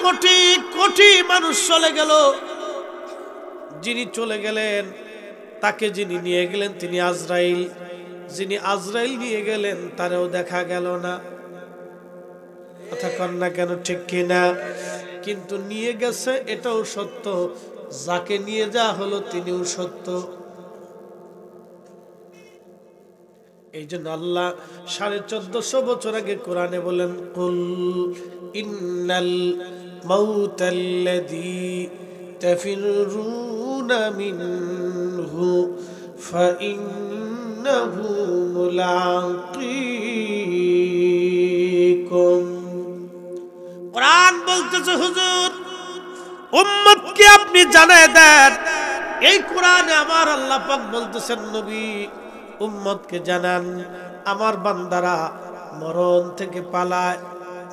কোটি কোটি মানুষ চলে গেল, যিনি চলে গেলেন তাকে যিনি নিয়ে গেলেন তিনি আজরাইল, যিনি আজরাইল নিয়ে গেলেন তারেও দেখা গেল না। কথা কন না কেন, ঠিক কিনা? কিন্তু নিয়ে গেছে এটাও সত্য, যাকে নিয়ে যাওয়া হলো তিনিও সত্য। এই জন্য আল্লাহ 1450 বছর আগে কোরআনে বলেন, কুল ইন্নাল মাউতাল্লাযী তাফিরুনা মিনহু ফাইন্নাহু মুলাকীকুম। কোরআন বলতেছে, হুজুর উম্মতকে আপনি জানায় দেন। এই কোরআনে আমার আল্লাহ পাক বলতেছেন, নবী উম্মতকে জানান, আমার বান্দারা মরণ থেকে পালায়,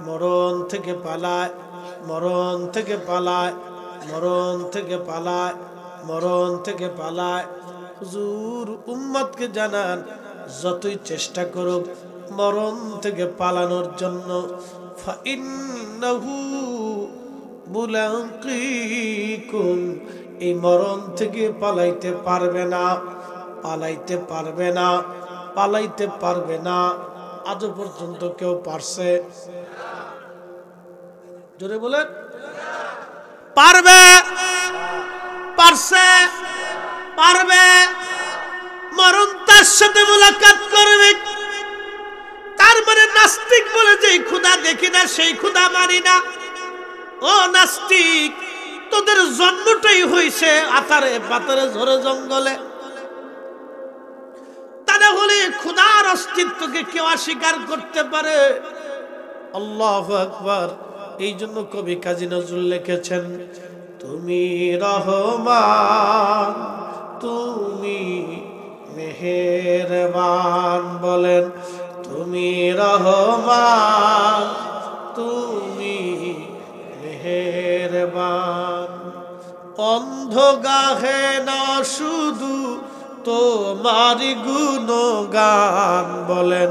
মরণ থেকে পালায়, মরণ থেকে পালায়, মরণ থেকে পালায়, মরণ থেকে পালায়। হুজুর উম্মতকে জানান, যতই চেষ্টা করুক মরণ থেকে পালানোর জন্য, ফাইন্নাহু মুলাকীকুম, এই মরণ থেকে পালাইতে পারবে না, পালাইতে পারবে না, পালাইতে পারবে না। আজও পর্যন্ত কেউ পারছে? জোরে বলেন, পারবে? পারছে? পারবে? মরণ তার সাথে মুলাকাত করবে। তার মানে নাস্তিক বলে যে খোদা দেখি না সেই খোদা মানি না। ও নাস্তিক, তোদের জন্মটাই হইছে আতারে পাতারে ঝরে জঙ্গলে, তাহলে হলে খোদার অস্তিত্বকে কেউ অস্বীকার করতে পারে? আল্লাহু আকবার। এই জন্য কবি কাজী নজরুল লিখেছেন, তুমি রহমান তুমি মেহেরবান, বলেন তুমি রহমান তুমি মেহেরবান। অন্ধ গাহে না শুধু তোমার গুণগান, বলেন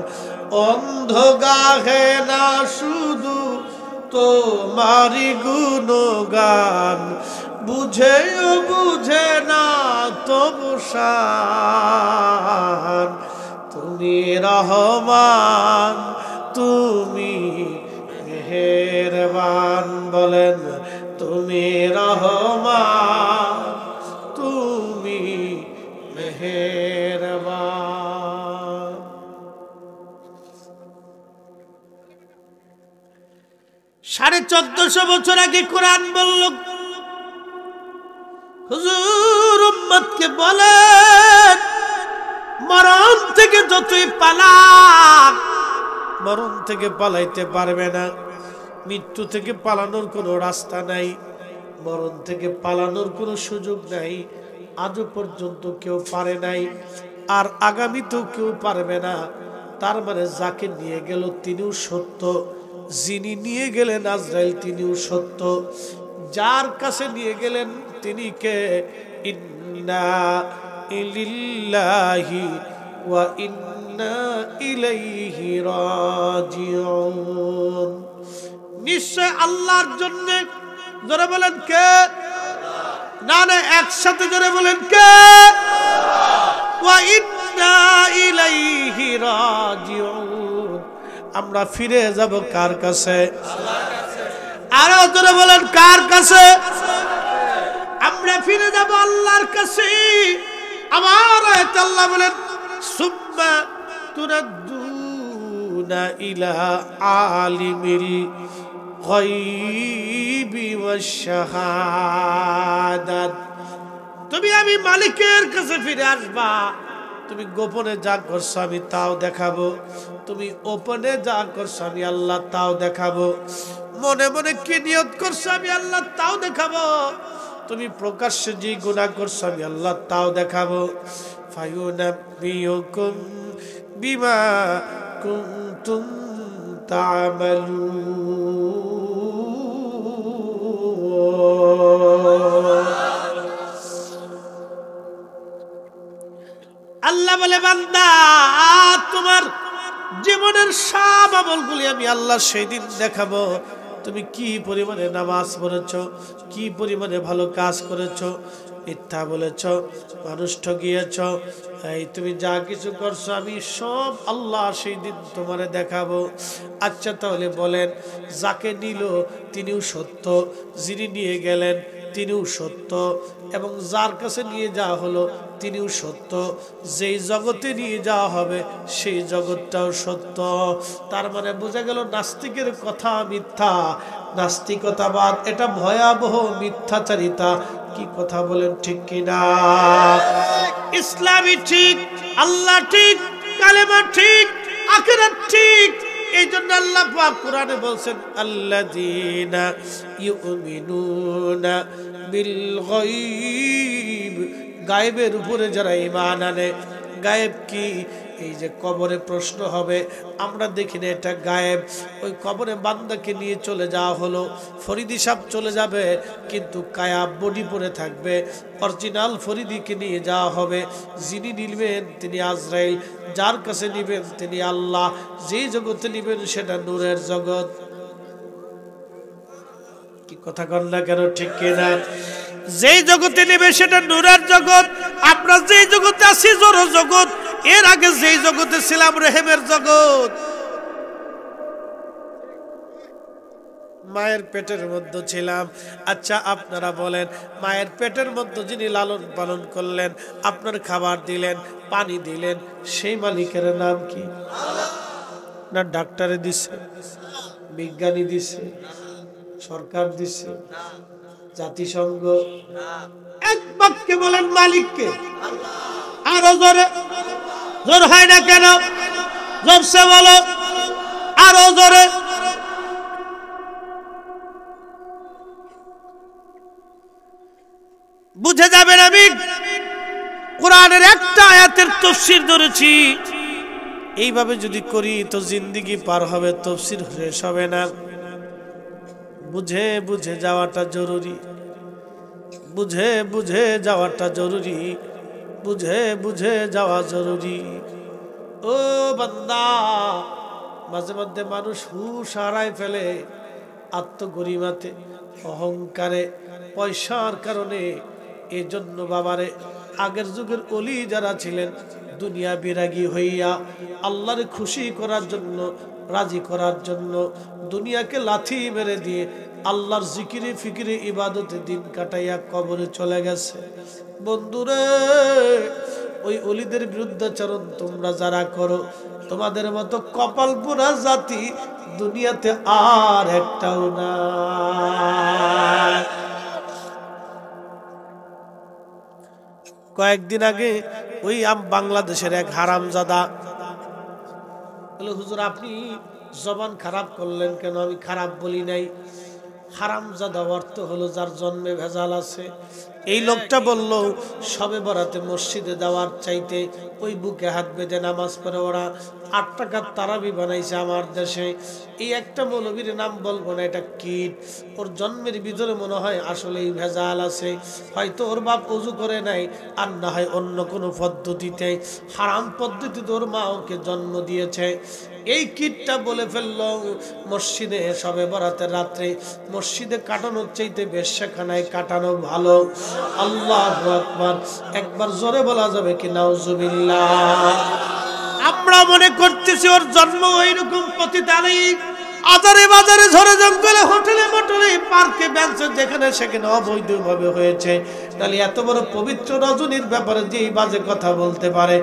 অন্ধ গাহে না শুধু তোমার গুণগান, বুঝেও বুঝে না তবু শান। তুমি রহমান তুমি মেহেরবান, বলেন তুমি রহমান তুমি মেহেরবান। 1450 বছর আগে কোরআন বলল, হুজুর উম্মতকে বলেন, মরণ থেকে যতই পালাক মরণ থেকে পালাইতে পারবে না। মৃত্যু থেকে পালানোর কোনো রাস্তা নাই, মরণ থেকে পালানোর কোনো সুযোগ নাই। আজও পর্যন্ত কেউ পারে নাই, আর আগামীতেও কেউ পারবে না। তার মানে যাকে নিয়ে গেল তিনিও সত্য, যিনি নিয়ে গেলেন আজরাইল তিনিও সত্য, যার কাছে নিয়ে গেলেন তিনি কে? ইন্না লিল্লাহি ওয়া ইন্না ইলাইহি রাজিউন। নিশ্চয় আল্লাহর জন্য। জোরে বলেন কে? না না, একসাথে জোরে বলেন কে? ওয়া ইন্না ইলাইহি রাজিউন। আমরা ফিরে যাব কার কাছে? আল্লাহর কাছে। আরো জোরে বলেন কার কাছে? আমরা ফিরে যাব আল্লাহর কাছে। আমার আয়াতে আল্লাহ বলেন, সুম্মা তুরাদ্দুনা ইলা আলিমিল গায়বি ওয়াশ শাহাদাত। তুমি আমি মালিকের কাছে ফিরে আসবা। তুমি গোপনে যা করছো আমি তাও দেখাবো, তুমি ওপেনে যা করছো আমি আল্লাহ তাও দেখাবো, মনে মনে কি নিয়ত করছো আমি আল্লাহ তাও দেখাবো, তুমি প্রকাশ্যে যে গুনাহ করছো আমি আল্লাহ তাও দেখাবো। ফায়ুনাব্বিউকুম বিমা কুনতুম তা'মালুন। আল্লাহ বলে, বান্দা তোমার জীবনের সব আমলগুলি আমি আল্লাহ সেই দিন দেখাবো, তুমি কি পরিমাণে নামাজ পড়েছো, কি পরিমাণে ভালো কাজ করেছো। মিথ্যা বলেছো, মানুষ ঠকিয়েছো। এই তুমি যা কিছু করছো আমি সব আল্লাহ সেই দিন তোমারে দেখাবো। আচ্ছা তাহলে বলেন, যাকে নিল তিনিও সত্য, যিনি নিয়ে গেলেন তিনিও সত্য, এবং যার কাছে নিয়ে যাওয়া হলো তিনিও সত্য, যেই জগতে নিয়ে যাওয়া হবে সেই জগৎটাও সত্য। তার মানে বোঝা গেল নাস্তিকের কথা মিথ্যা, নাস্তিকতাবাদ এটা ভয়াবহ মিথ্যাচারিতা। কি কথা বলেন ঠিক কিনা? ইসলামই ঠিক, আল্লাহ ঠিক, কালেমা ঠিক, আখিরাত ঠিক। এই জন্য আল্লাহ পাক কোরআনে বলছেন আল্লাযীনা ইউমিনুনা বিল গায়ব, গায়েবের উপরে যারা ঈমান আনে। গায়েব কি? এই যে কবরে প্রশ্ন হবে, আমরা দেখি না এটা গায়েব। ওই কবরে বান্দাকে নিয়ে চলে যাওয়া হলো, ফরিদি সাহেব চলে যাবে কিন্তু কায়াব বডি পরে থাকবে। অরিজিনাল ফরিদিকে নিয়ে যাওয়া হবে, যিনি নিবেন তিনি আজরাইল, যার কাছে নিবেন তিনি আল্লাহ, যেই জগতে নিবেন সেটা নূরের জগৎ। কি কথা কন না কেন ঠিক কিনা? যেই জগতে নেবে সেটা নূরের জগৎ। আমরা যেই জগতে আছি জড় জগৎ, এর আগে যেই জগতে ছিলাম রেহেমের জগৎ। মায়ের পেটের মধ্যে ছিলাম। আচ্ছা আপনারা বলেন, মায়ের পেটের মধ্যে যিনি লালন পালন করলেন, আপনার খাবার দিলেন, পানি দিলেন, সেই মালিকের নাম কি? না ডাক্তারে দিছে, বিজ্ঞানী দিছে, সরকার দিছে, জাতিসংঘ? এক বাক্যে বলেন মালিককে। আরো জোরে, জোর হয় না কেন? জোরসে বলো, আরো জোরে। বুঝে যাবেন আমি কোরআনের একটা আয়াতের তাফসীর ধরেছি। এইভাবে যদি করি তো জিন্দেগি পার হবে, তাফসীর শেষ হবে না। বুঝে বুঝে যাওয়াটা জরুরি, বুঝে বুঝে যাওয়াটা জরুরি, বুঝে বুঝে যাওয়া জরুরি। ও বান্দা, মাঝে মধ্যে মানুষ হুঁশ হারায় ফেলে আত্মগরিমাতে, অহংকারে, পয়সার কারণে। এই জন্য বাবারে আগের যুগের ওলি যারা ছিলেন, দুনিয়া বিরাগী হইয়া আল্লাহর খুশি করার জন্য, রাজি করার জন্য দুনিয়াকে লাথি মেরে দিয়ে আল্লাহর জিকিরে ফিকিরে ইবাদতে দিন কাটাইয়া কবরে চলে গেছে। বন্ধুরে, ওই ওলিদের বিরুদ্ধাচরণ তোমরা যারা করো, তোমাদের মতো কপাল পোড়া জাতি দুনিয়াতে আর একটাও না। কয়েকদিন আগে ওই বাংলাদেশের এক হারামজাদা বলে, হুজুর আপনি জবান খারাপ করলেন কেন? আমি খারাপ বলি নাই। হারামজাদা অর্থ হলো যার জন্মে ভেজাল আছে। এই লোকটা বলল সবে বরাতে মসজিদে যাওয়ার চাইতে ওই বুকে হাত বেঁধে নামাজ পড়ে ওরা 8 টাকার তারাবি বানাইছে আমার দেশে। এই একটা মৌলবীর নাম বলবো না, এটা কীট। ওর জন্মের ভিতরে মনে হয় আসলেই ভেজাল আছে। হয়তো ওর বাপ ওযু করে নাই, আর না হয় অন্য কোনো পদ্ধতিতে, হারাম পদ্ধতিতে ওর মা ওকে জন্ম দিয়েছে। এই কীটটা বলে ফেললো মসজিদে সবে বরাতের রাত্রে মসজিদে কাটানোর চাইতে বেশ্যাখানায় কাটানো ভালো। আল্লাহু আকবার। একবার জোরে বলা যাবে কি নাউজুবিল্লাহ? আমরা মনে করতেছি ওর জন্ম ওইরকম পতিতালয়ী, আজারে বাজারে, ঝড়ে জঙ্গলে, হোটেলে মোটেলে, পার্কে বেঞ্চে, যেখানে সেখানে অবৈধভাবে হয়েছে। তাহলে এত বড় পবিত্র রজনীর ব্যাপারে যে এই বাজে কথা বলতে পারে?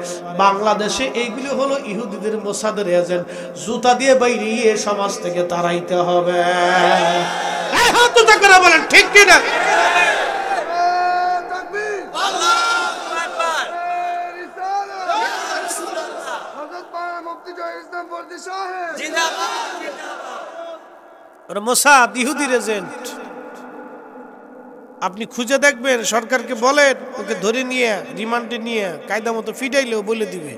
বাংলাদেশে এইগুলো হলো ইহুদিদের মোসাদের এজেন্ট। জুতা দিয়ে বাইরে সমাজ থেকে তাড়াইতে হবে। হাত উঁচা করে বলেন ঠিক কিনা? মোসাদ ইহুদির এজেন্ট। আপনি খুঁজে দেখবেন, সরকারকে বলেন ওকে ধরে নিয়ে রিমান্ডে নিয়ে কায়দা মতো ফিটাইলেও বলে দিবে,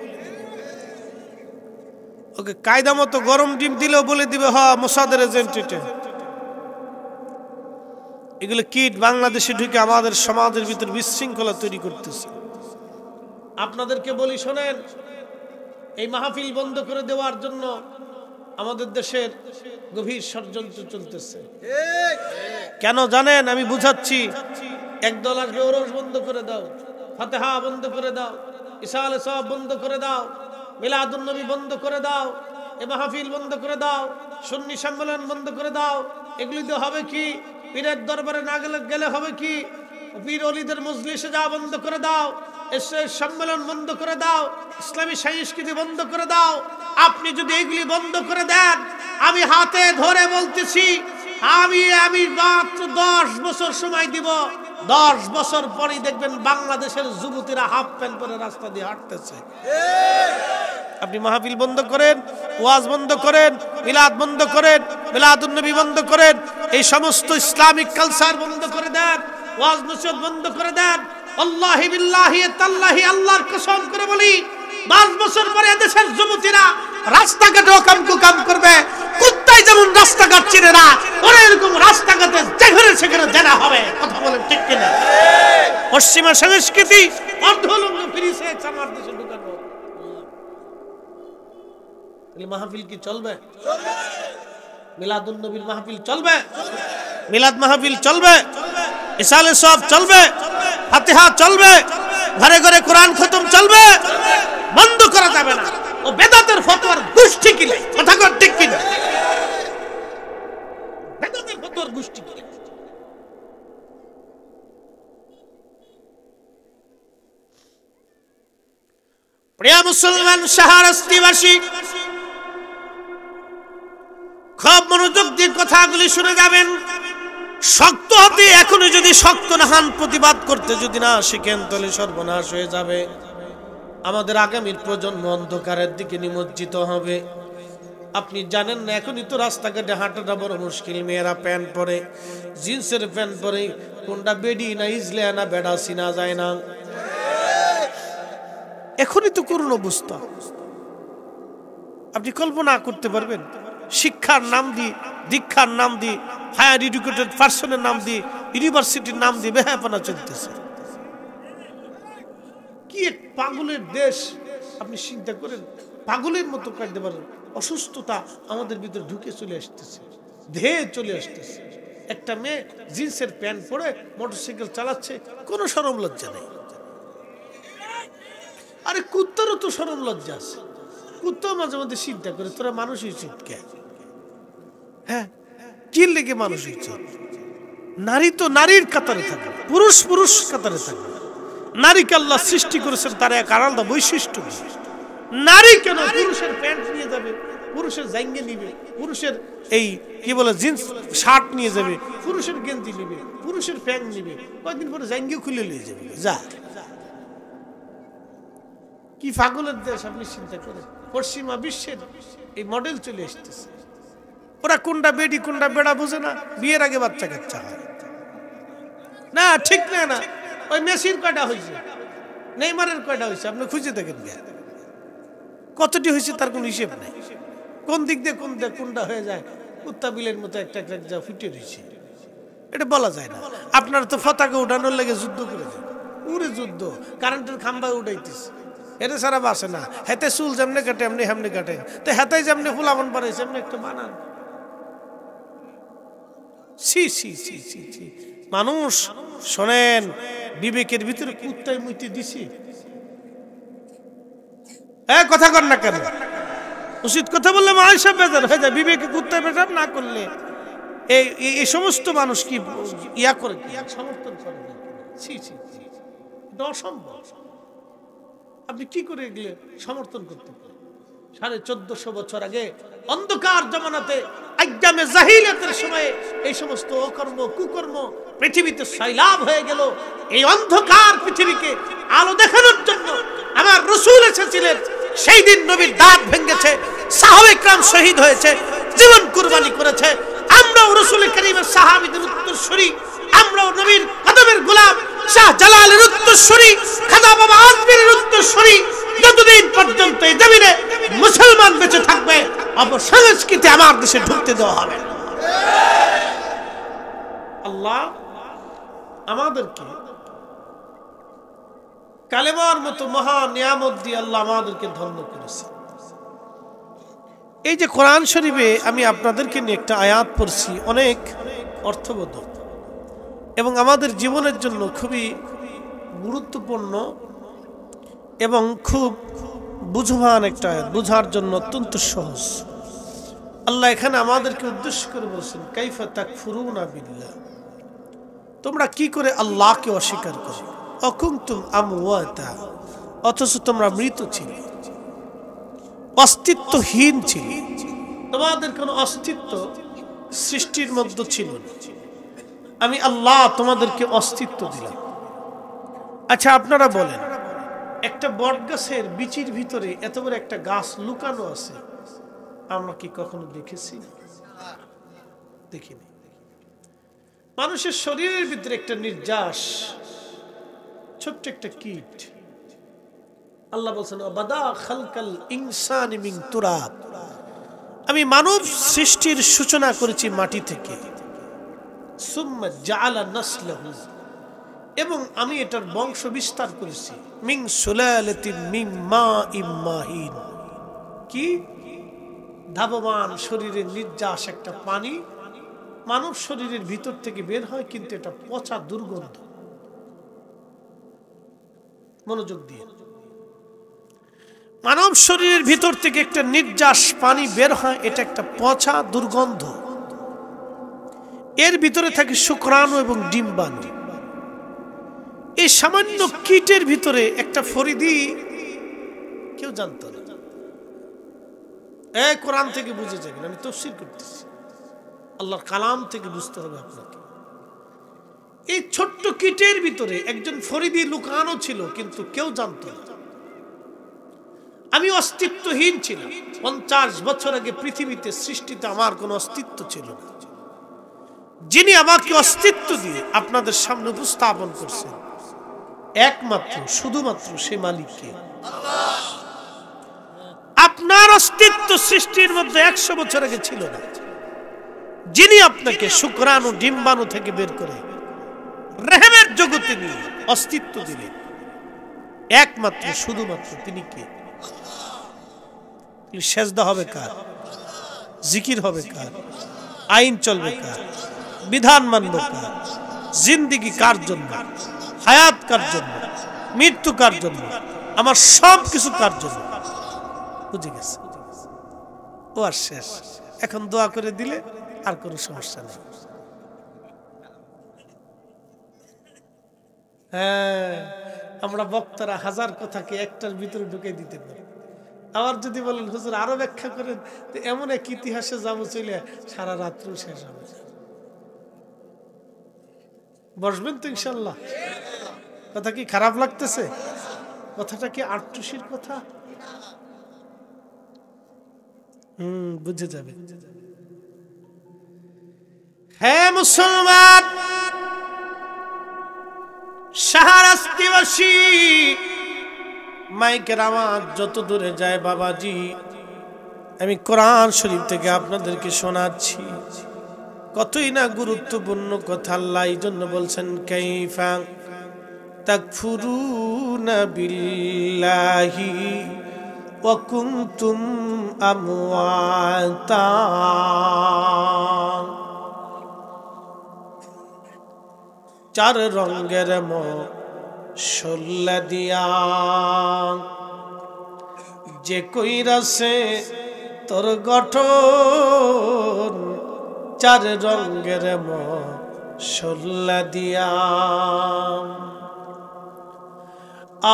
ওকে কায়দা মতো গরম ডিম দিলেও বলে দিবে হ মোসাদের এজেন্ট এটা। এগুলো কিট বাংলাদেশে ঢুকে আমাদের সমাজের ভিতর বিশৃঙ্খলা তৈরি করতেছে। আপনাদেরকে বলি শোনেন, এই মাহফিল বন্ধ করে দেওয়ার জন্য আমাদের দেশের গভীর ষড়যন্ত্র চলতেছে। কেন জানেন? আমি বুঝাচ্ছি। একদল আসবে, ওরস বন্ধ করে দাও, ফাতিহা বন্ধ করে দাও, ইসালে সব বন্ধ করে দাও, মিলাদুন নবী বন্ধ করে দাও, এ মাহফিল বন্ধ করে দাও, সুন্নি সম্মেলন বন্ধ করে দাও। এগুলিতে হবে কি? পীরের দরবারে না গেলে হবে কি? পীর ওলিদের মজলিসে যাওয়া বন্ধ করে দাও, এসে সম্মেলন বন্ধ করে দাও, ইসলামী সংস্কৃতি বন্ধ করে দাও। আপনি যদি এগুলি বন্ধ করে দেন, আমি হাতে ধরে বলতেছি, আমি মাত্র 10 বছর সময় দিব। 10 বছর পরেই দেখবেন বাংলাদেশের যুবতীরা হাফ প্যান্ট পরে রাস্তা দিয়ে হাঁটতেছে। আপনি মাহফিল বন্ধ করেন, ওয়াজ বন্ধ করেন, মিলাদ বন্ধ করেন, মিলাদুন নবী বন্ধ করেন, এই সমস্ত ইসলামিক কালচার বন্ধ করে দেন, ওয়াজ নসিহত বন্ধ করে দেন। আল্লাহি বিল্লাহি তাল্লাহি, আল্লাহর কসম করে বলি, 10 বছর পরে দেশের যুবতীরা রাস্তাঘাটে কাম করবে। কুত্তায় যেমন রাস্তাঘাট চিনে না, ওরা এরকম রাস্তাঘাটে যেখানে সেখানে জানা হবে। কথা বলেন ঠিক কিনা? পশ্চিমা সংস্কৃতি অর্ধলগ্ন ফিরিছে আমার দেশে ঢুকানো। মাহফিল কি চলবে? মিলাদুন নবীর মাহফিল চলবে, মিলাদ মাহফিল চলবে, ইসালে সব চলবে, ফাতিহা চলবে, ঘরে ঘরে কোরআন খতম চলবে, বন্ধ করা যাবে না। ও বেদাতের ফতোয়ার গোষ্ঠী কিলে। কথা কর ঠিক কিনা? বেদাতের ফতোয়ার গোষ্ঠী কিলে। প্রিয় মুসলমান শাহরাস্তিবাসী, খুব মনোযোগ দিয়ে কথাগুলি শুনে যাবেন। শক্ত হতে এখনো যদি শক্ত না হন, প্রতিবাদ করতে যদি না শিখেন, তাহলে সর্বনাশ হয়ে যাবে। আমাদের আগামীর প্রজন্ম অন্ধকারের দিকে নিমজ্জিত হবে। আপনি জানেন না, এখনই তো রাস্তাঘাটে হাঁটাটা বড় মুশকিল। মেয়েরা প্যান্ট পরে, জিন্সের প্যান্ট পরে, কোনটা বেডি না ইজলে না বেড়া চিনা যায় না। এখনই তো করুন অবস্থা। আপনি কল্পনা করতে পারবেন? শিক্ষার নাম দিয়ে, দীক্ষার নাম দিয়ে, হায়ার এডুকেটেড পার্সনের নাম দিয়ে, ইউনিভার্সিটির নাম দিয়ে বেহায়াপনা চলতেছে। কি এক পাগলের দেশ! আপনি চিন্তা করেন, পাগলের মতো কাটতে পারেন। অসুস্থতা আমাদের ভিতরে ঢুকে চলে আসতেছে, ধেয়ে চলে আসতেছে। একটা মেয়ে জিন্সের প্যান্ট পরে মোটরসাইকেল চালাচ্ছে, কোনো শরম লজ্জা নেই। আরে কুত্তারও তো শরম লজ্জা আছে। কুত্তাও মাঝে মধ্যে চিন্তা করে, তোরা মানুষ হয়েছে কে? হ্যাঁ, কি লেগে মানুষ হয়েছে? নারী তো নারীর কাতারে থাকে, পুরুষ পুরুষ কাতারে থাকে। নারীকে আল্লাহ সৃষ্টি করেছেন তার এক আলাদা বৈশিষ্ট্য। নারী কেন পুরুষের প্যান্ট নিয়ে যাবে, পুরুষের জাঙ্গে নিবে, পুরুষের এই কি বলে জিন্স শার্ট নিয়ে যাবে, পুরুষের গেঞ্জি নিবে, পুরুষের প্যান্ট নিবে, কয়েকদিন পরে জাঙ্গিও খুলে নিয়ে যাবে। যা, কি পাগলের দেশ! আপনি চিন্তা করেন, পশ্চিমা বিশ্বের এই মডেল চলে আসতেছে। ওরা কোনটা বেডি কোনটা বেড়া বুঝে না, বিয়ের আগে বাচ্চা কাচ্চা হয় না। ঠিক না? ওই মেসির কয়টা হয়েছে, নেইমারের কয়টা হয়েছে, আপনি খুঁজে দেখেন কতটি হয়েছে, তার কোন হিসেব নেই। কোন দিক দিয়ে কোনটা হয়ে যায়, কুত্তা বিলের মতো একটা একটা ফুটে রয়েছে, এটা বলা যায় না। আপনারা তো পতাকা উঠানোর লেগে যুদ্ধ করে দেন, পুরো যুদ্ধ, কারেন্টের খাম্বা উঠাইতেছে, এটা সারা বাসে না। হেতে চুল যেমনি কাটে এমনি হেমনি কাটে, তো হেতাই যেমনি ফুলামন বানাইছে এমনি একটা বানান। ছি ছি ছি ছি ছি! মানুষ শোনেন, বিবেকের ভিতরে কুত্তায় মুইতে দিছি। কথা কর না কেন? উচিত কথা বললে মানুষ সব বেজার হয়ে যায়। বিবেকে কুত্তায় বেজার না করলে এই সমস্ত মানুষ কি ইয়া করে, সমর্থন করে? ছি ছি ছি! অসম্ভব। আপনি কি করে এগুলো সমর্থন করতে পারেন? 1450 বছর আগে অন্ধকার জমানাতে, আইয়ামে জাহিলিয়াতের সময়ে এই সমস্ত অকর্ম কুকর্ম পৃথিবীতে সয়লাব হয়ে গেল। এই অন্ধকার পৃথিবীকে আলো দেখানোর জন্য আমার রাসূল এসেছিলেন। সেই দিন নবীর দাঁত ভেঙেছে, সাহাবে کرام শহীদ হয়েছে, জীবন কুরবানি করেছে। আমরাও রাসূল করিমের সাহাবীদের উত্তরসূরি, আমরাও নবীর কদমের গোলাম, শাহ জালালের উত্তরসূরি, খাজা বাবা আজমিরের উত্তরসূরি। যতদিন পর্যন্ত এই জমিনে মুসলমান বেঁচে থাকবে, অপসংস্কৃতি আমার দেশে ঢুকতে দেওয়া হবে। আল্লাহ আমাদেরকে কালেমার মতো মহা নিয়ামত দিয়ে আল্লাহ আমাদেরকে ধন্য করেছে। এই যে কোরআন শরীফে আমি আপনাদেরকে নিয়ে একটা আয়াত পড়ছি, অনেক অর্থবোধক এবং আমাদের জীবনের জন্য খুবই গুরুত্বপূর্ণ এবং খুব বুঝবান একটা আয়াত, বুঝার জন্য অত্যন্ত সহজ। আল্লাহ এখানে আমাদেরকে উদ্দেশ্য করে বলছেন, কাইফা তাকফুরুনা বিল্লাহ, তোমরা কি করে আল্লাহকে অস্বীকার করো, অকুনতুম আমওয়াতা, অথচ তোমরা মৃত ছিলে, অস্তিত্বহীন ছিলে, তোমাদের কোনো অস্তিত্ব সৃষ্টির মধ্যে ছিল না, আমি আল্লাহ তোমাদেরকে অস্তিত্ব দিলাম। আচ্ছা আপনারা বলেন, একটা বট গাছের বিচির ভিতরে এত বড় একটা গাছ লুকানো আছে, আমরা কি কখনো দেখেছি? দেখিনি। মানুষের শরীরের ভিতরে একটা নির্যাস, ছোট্ট একটা কীট, আল্লাহ বলছেন বাদা খালকাল ইনসানি মিন তুরাব, আমি মানব সৃষ্টির সূচনা করেছি মাটি থেকে, সুম্মা জাআলা নাসলাহু, এবং আমি এটার বংশ বিস্তার করেছি, মিন সুলালাতিন মিন মাইম মাহিন, কি ধাবমান শরীরের নির্যাস একটা পানি মানব শরীরের ভিতর থেকে বের হয়, কিন্তু এটা পচা দুর্গন্ধ। মনোযোগ দিয়ে, মানব শরীরের ভিতর থেকে একটা নির্যাস পানি বের হয়, এটা একটা পচা দুর্গন্ধ। এর ভিতরে থাকে শুক্রাণু এবং ডিম্বাণু। এই সামান্য কীটের ভিতরে একটা ফরিদি কেউ জানতো না। এই কোরআন থেকে বুঝে যাবেন, আমি তাফসীর করতেছি, আল্লাহর কালাম থেকে বুঝতে হবে আপনাকে। এই ছোট্ট কীটের ভিতরে একজন ফরিদি লুকানো ছিল, কিন্তু কেউ জানতো না। আমি অস্তিত্বহীন ছিলাম। 50 বছর আগে পৃথিবীতে সৃষ্টিতে আমার কোনো অস্তিত্ব ছিল না। যিনি আমাকে অস্তিত্ব দিয়ে আপনাদের সামনে উপস্থাপন করছেন, একমাত্র শুধুমাত্র সে মালিককে। আপনার অস্তিত্ব সৃষ্টির মধ্যে 100 বছর আগে ছিল না। যিনি আপনাকে শুক্রাণু ডিম্বাণু থেকে বের করে রেহেমের জগতে নিয়ে অস্তিত্ব দিলেন, একমাত্র শুধুমাত্র তিনি কে? সেজদা হবে কার? জিকির হবে কার? আইন চলবে কার? বিধান মানব কার? জিন্দেগি কার জন্য? হায়াত কার জন্য? মৃত্যু কার জন্য? আমার সব কিছু কার জন্য? বুঝে গেছে? ও আর শেষ। এখন দোয়া করে দিলে আর কোনো সমস্যা নেই। হ্যাঁ, আমরা বক্তারা হাজার কথাকে একটার ভিতরে ঢুকে দিতে পারি। আবার যদি বলেন হুজুর আরো ব্যাখ্যা করেন, তো এমন এক ইতিহাসে যাবো চলে, সারা রাত্র শেষ হবে। বসবেন তো ইনশাল্লাহ? কথা কি খারাপ লাগতেছে? কথাটা কি আটটুসির কথা? বুঝে যাবে। হ্যাঁ মুসলমান, শাহরাস্তিবাসী, মাইকের আওয়াজ যত দূরে যায় বাবাজি, আমি কোরআন শরীফ থেকে আপনাদেরকে শোনাচ্ছি। কতই না গুরুত্বপূর্ণ কথা। আল্লাহ এই জন্য বলছেন, কাইফা তাকফুরুনা বিল্লাহি ওয়া কুনতুম আমওয়াতা। চার রঙের মশলা দিয়া যে কইরাছে তোর গঠন, চার রঙের মশলা দিয়া,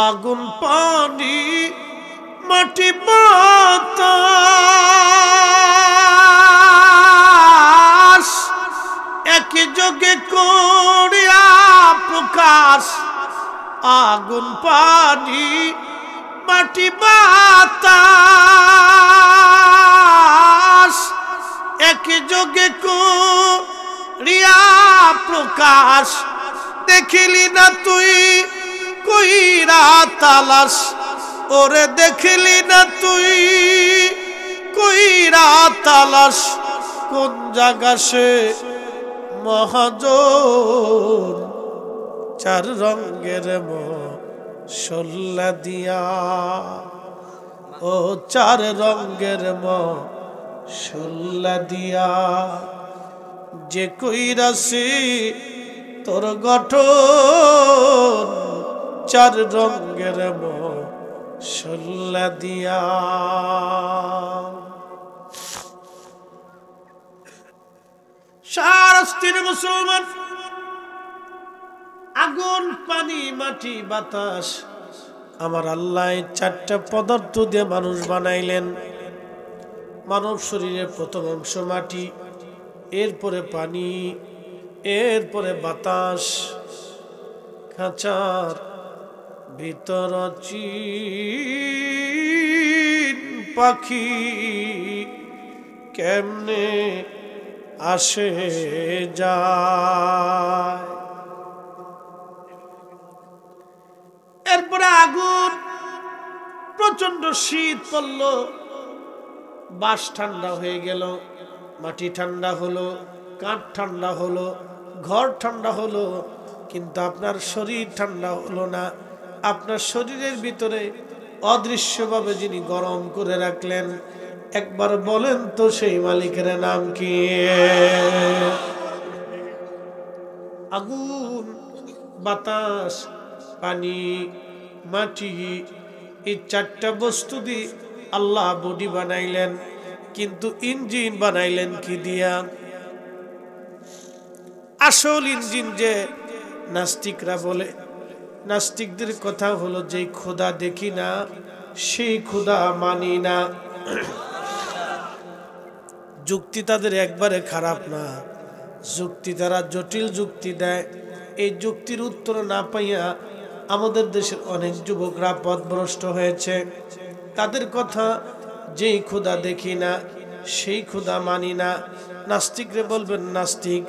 আগুন পানি মাটি বাতাস একই যোগে করিয়া প্রকাশ। আগুন পানি মাটি বাতাস একই যোগে করিয়া প্রকাশ। দেখিলি না তুই কইরা তালাশ, ওরে দেখিলি না তুই কইরা তালাশ। কোন জায়গা সে মহাজন, চার রঙের মশলা দিয়া, ও চার রঙের শুল্লা দিয়া যে কইরাছে তোর গঠন চার রঙের মশলা দিয়া। শাস্তির মুসলমান, আগুন, পানি, মাটি, বাতাস আমার আল্লাহ চারটা পদার্থ দিয়ে মানুষ বানাইলেন। মানব শরীরের প্রথম অংশ মাটি, এরপরে পানি, এরপরে বাতাস। খাঁচার ভিতর চিন পাখি কেমনে আসে যায়। এরপরে আগুন, প্রচন্ড শীত পড়ল, বাঁশ ঠান্ডা হয়ে গেল, মাটি ঠান্ডা হলো, কাঠ ঠান্ডা হলো, ঘর ঠান্ডা হলো, কিন্তু আপনার শরীর ঠান্ডা হলো না। আপনার শরীরের ভিতরে অদৃশ্যভাবে যিনি গরম করে রাখলেন, একবার বলেন তো সেই মালিকের নাম কি? আগুন, বাতাস, পানি, মাটি, এই চারটা বস্তু দিয়ে আল্লাহ বডি বানাইলেন, কিন্তু ইঞ্জিন বানাইলেন কি দিয়া? আসল ইঞ্জিন যে নাস্তিকরা বলে, নাস্তিকদের কথা হলো যে খোদা দেখি না সেই খোদা মানি না। যুক্তি তাদের একবারে খারাপ না, যুক্তি তারা জটিল যুক্তি দেয়। এই যুক্তির উত্তর না পাইয়া আমাদের দেশের অনেক যুবকরা পথভ্রষ্ট হয়েছে। তাদের কথা যেই খোদা দেখি না সেই খোদা মানি না। নাস্তিকরে বলবেন, নাস্তিক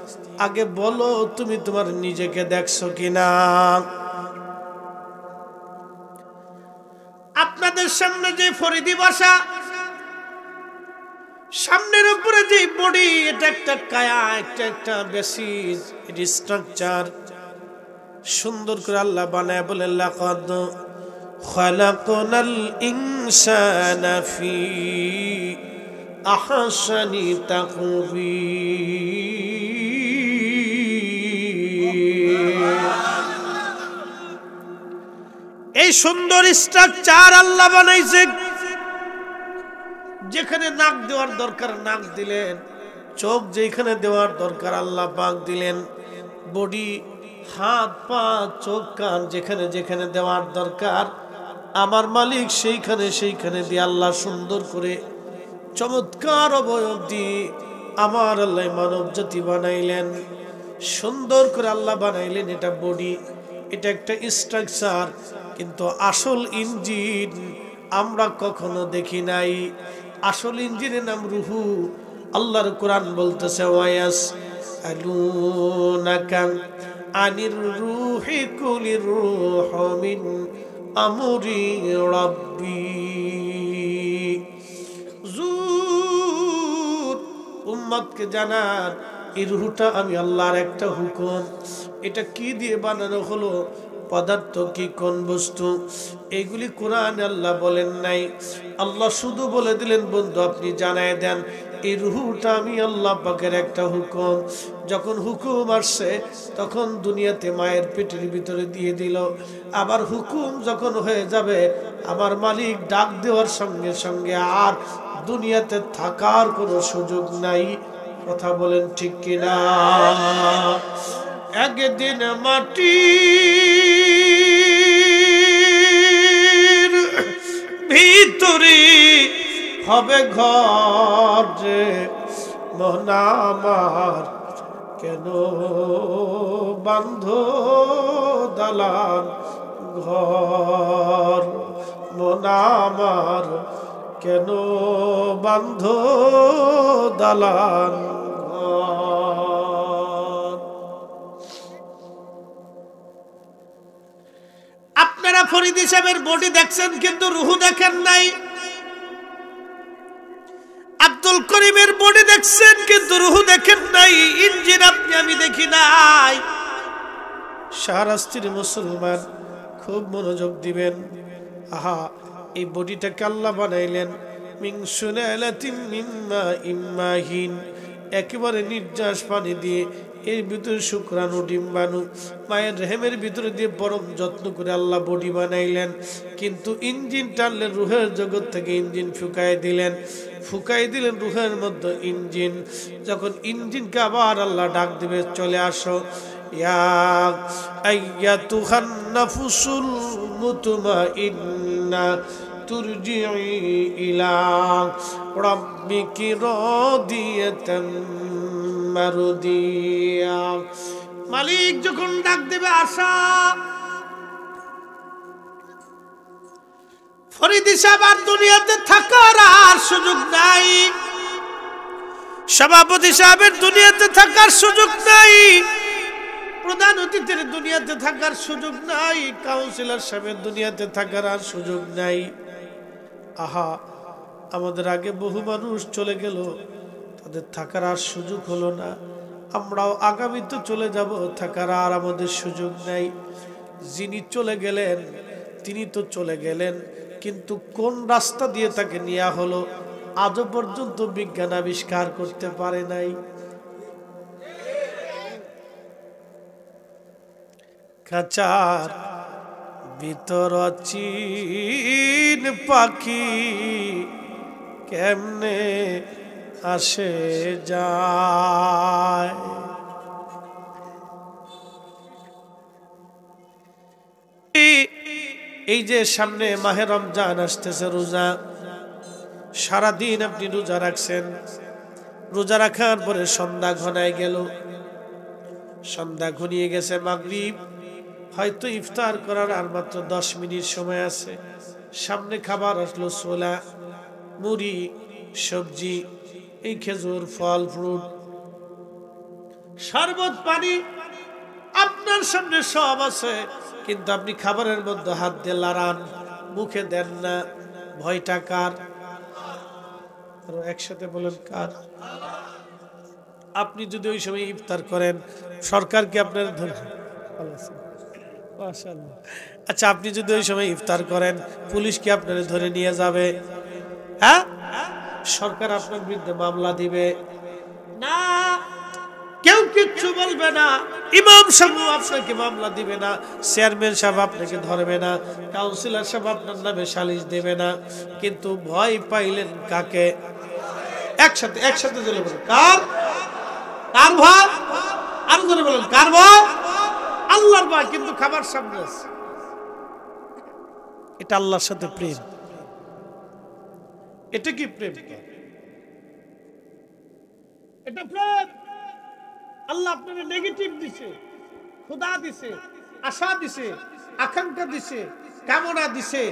আগে বলো তুমি তোমার নিজেকে দেখছো কিনা। আপনাদের সামনে যে ফরিদি ভাষা, সামনের উপরে যে বডি, এটা একটা কায়া, একটা একটা বেসিস, এটি স্ট্রাকচার সুন্দর করে আল্লাহ বানায় বলে লাকাদ খালাকনাল ইনসানা ফি আহসানি তাকবীর। এই সুন্দর স্ট্রাকচার আল্লাহ বানাইছে। যেখানে নাক দেওয়ার দরকার নাক দিলেন, চোখ যেখানে দেওয়ার দরকার আল্লাহ পাক দিলেন, বডি, হাত, পা, চোখ, কান যেখানে যেখানে দেওয়ার দরকার আমার মালিক সেইখানে সেইখানে দিয়ে আল্লাহ সুন্দর করে চমৎকার অবয়ব দিয়ে আমার আল্লাহ মানব জাতি বানাইলেন। সুন্দর করে আল্লাহ বানাইলেন। এটা বডি, এটা একটা স্ট্রাকচার, কিন্তু আসল ইঞ্জিন আমরা কখনো দেখি নাই। আসল ইঞ্জিনের নাম রুহু। আল্লাহর কোরআন বলতেছে, ওয়ায়াস আলুনাকা আনির রুহি কুলির রূহু মিন আমরি রাব্বি। জুর উম্মতকে জানান এই রুহটা আমি আল্লাহর একটা হুকুম। এটা কি দিয়ে বানানো হলো, পদার্থ কি, কোন বস্তু, এইগুলি কোরআনে আল্লাহ বলেন নাই। আল্লাহ শুধু বলে দিলেন, বন্ধু আপনি জানায় দেন এই রুহটা আমি আল্লাহ পাকের একটা হুকুম। যখন হুকুম আসছে তখন দুনিয়াতে মায়ের পেটের ভিতরে দিয়ে দিল। আবার হুকুম যখন হয়ে যাবে আমার মালিক ডাক দেওয়ার সঙ্গে সঙ্গে আর দুনিয়াতে থাকার কোনো সুযোগ নাই। কথা বলেন ঠিক কিনা? একদিন মাটির ভিতরে হবে ঘর রে মন আমার, কেন বান্ধ দালান ঘর। মন আমার কেন বান্ধ দালান ঘর। আপনারা ফরিদি সাহেবের বডি দেখছেন কিন্তু রুহু দেখেন নাই। আব্দুল করিমের বডি দেখছেন কিন্তু রুহু দেখেন নাই। ইঞ্জিন আপনি আমি দেখি নাই। শাহরাস্তির মুসলমান খুব মনোযোগ দিবেন। আহা, এই বডিটাকে আল্লাহ বানাইলেন, মিন সুলালাতিন মিন মাইন মাহিন, একেবারে নির্যাস পানি দিয়ে এর ভিতরে শুক্রাণু ডিম্বাণু মায়ের রেহেমের ভিতরে দিয়ে পরম যত্ন করে আল্লাহ বডি বানাইলেন। কিন্তু ইঞ্জিন টানলেন, রুহের জগৎ থেকে ইঞ্জিন ফুকাই দিলেন রুহের মধ্যে ইঞ্জিন। যখন ইঞ্জিনকে আবার আল্লাহ ডাক দিবে, চলে আসো ইয়া আইয়াতুহান নাফসুল মুতমাইন্না তুরজিই ইলা রাব্বিকি রাদিয়াতান মারদিয়া। মালিক যখন ডাক দেবে আসা, ফরিদি সাহেব আর দুনিয়াতে থাকার আর সুযোগ নাই, সভাপতি সাহেবের দুনিয়াতে থাকার সুযোগ নাই, প্রধান অতিথির দুনিয়াতে থাকার সুযোগ নাই, কাউন্সিলর সাহেবের দুনিয়াতে থাকার আর সুযোগ নাই। আহা, আমাদের আগে বহু মানুষ চলে গেল, তাদের থাকার আর সুযোগ হলো না। আমরাও আগামীতে চলে যাব, থাকার আর আমাদের সুযোগ নাই। যিনি চলে গেলেন তিনি তো চলে গেলেন, কিন্তু কোন রাস্তা দিয়ে তাকে নেওয়া হলো আজও পর্যন্ত বিজ্ঞান আবিষ্কার করতে পারে নাই। খাঁচার ভিতর চিন পাখি কেমনে আসে যায়। এই যে সামনে মাহে রমজান আসতেছে, রোজা সারাদিন আপনি রোজা রাখছেন, রোজা রাখার পরে সন্ধ্যা ঘনায় গেল, সন্ধ্যা ঘনিয়ে গেছে, মাগরিব, হয়তো ইফতার করার আর মাত্র 10 মিনিট সময় আছে। সামনে খাবার আসলো, ছোলা, মুড়ি, সবজি, এই খেজুর, ফল, ফ্রুট, শরবত, পানি আপনার সামনে সব আছে, কিন্তু আপনি খাবারের মধ্যে হাত দিয়ে লাড়ান, মুখে দেন না। ভয়টা কার? একসাথে বলেন কার? আপনি যদি ওই সময় ইফতার করেন, সরকার কি আপনার ধরে? আচ্ছা, আপনি যদি ওই সময় ইফতার করেন, পুলিশ কি আপনার ধরে নিয়ে যাবে? হ্যাঁ, সরকার আপনার বিরুদ্ধে মামলা দিবে না, কেউ কিচ্ছু বলবে না, ইমাম সাহেব আপনাকে মামলা দিবে না, চেয়ারম্যান সাহেব আপনাকে ধরবে না, কাউন্সিলর সাহেব আপনার নামে সালিশ দেবে না। কিন্তু ভয় পাইলেন কাকে? একসাথে জেলে বলেন কার? কার ভয়? আরো জোরে বলেন কার ভয়? আল্লাহর ভয়। কিন্তু খাবার সামনে আছে, এটা আল্লাহর সাথে প্রেম। এটা কি প্রেম? এটা প্রেম। আল্লাহ আপনাকে নেগেটিভ দিছে, খোদা দিছে, আশা দিছে, আকাঙ্ক্ষা দিছে, কামনা দিছে,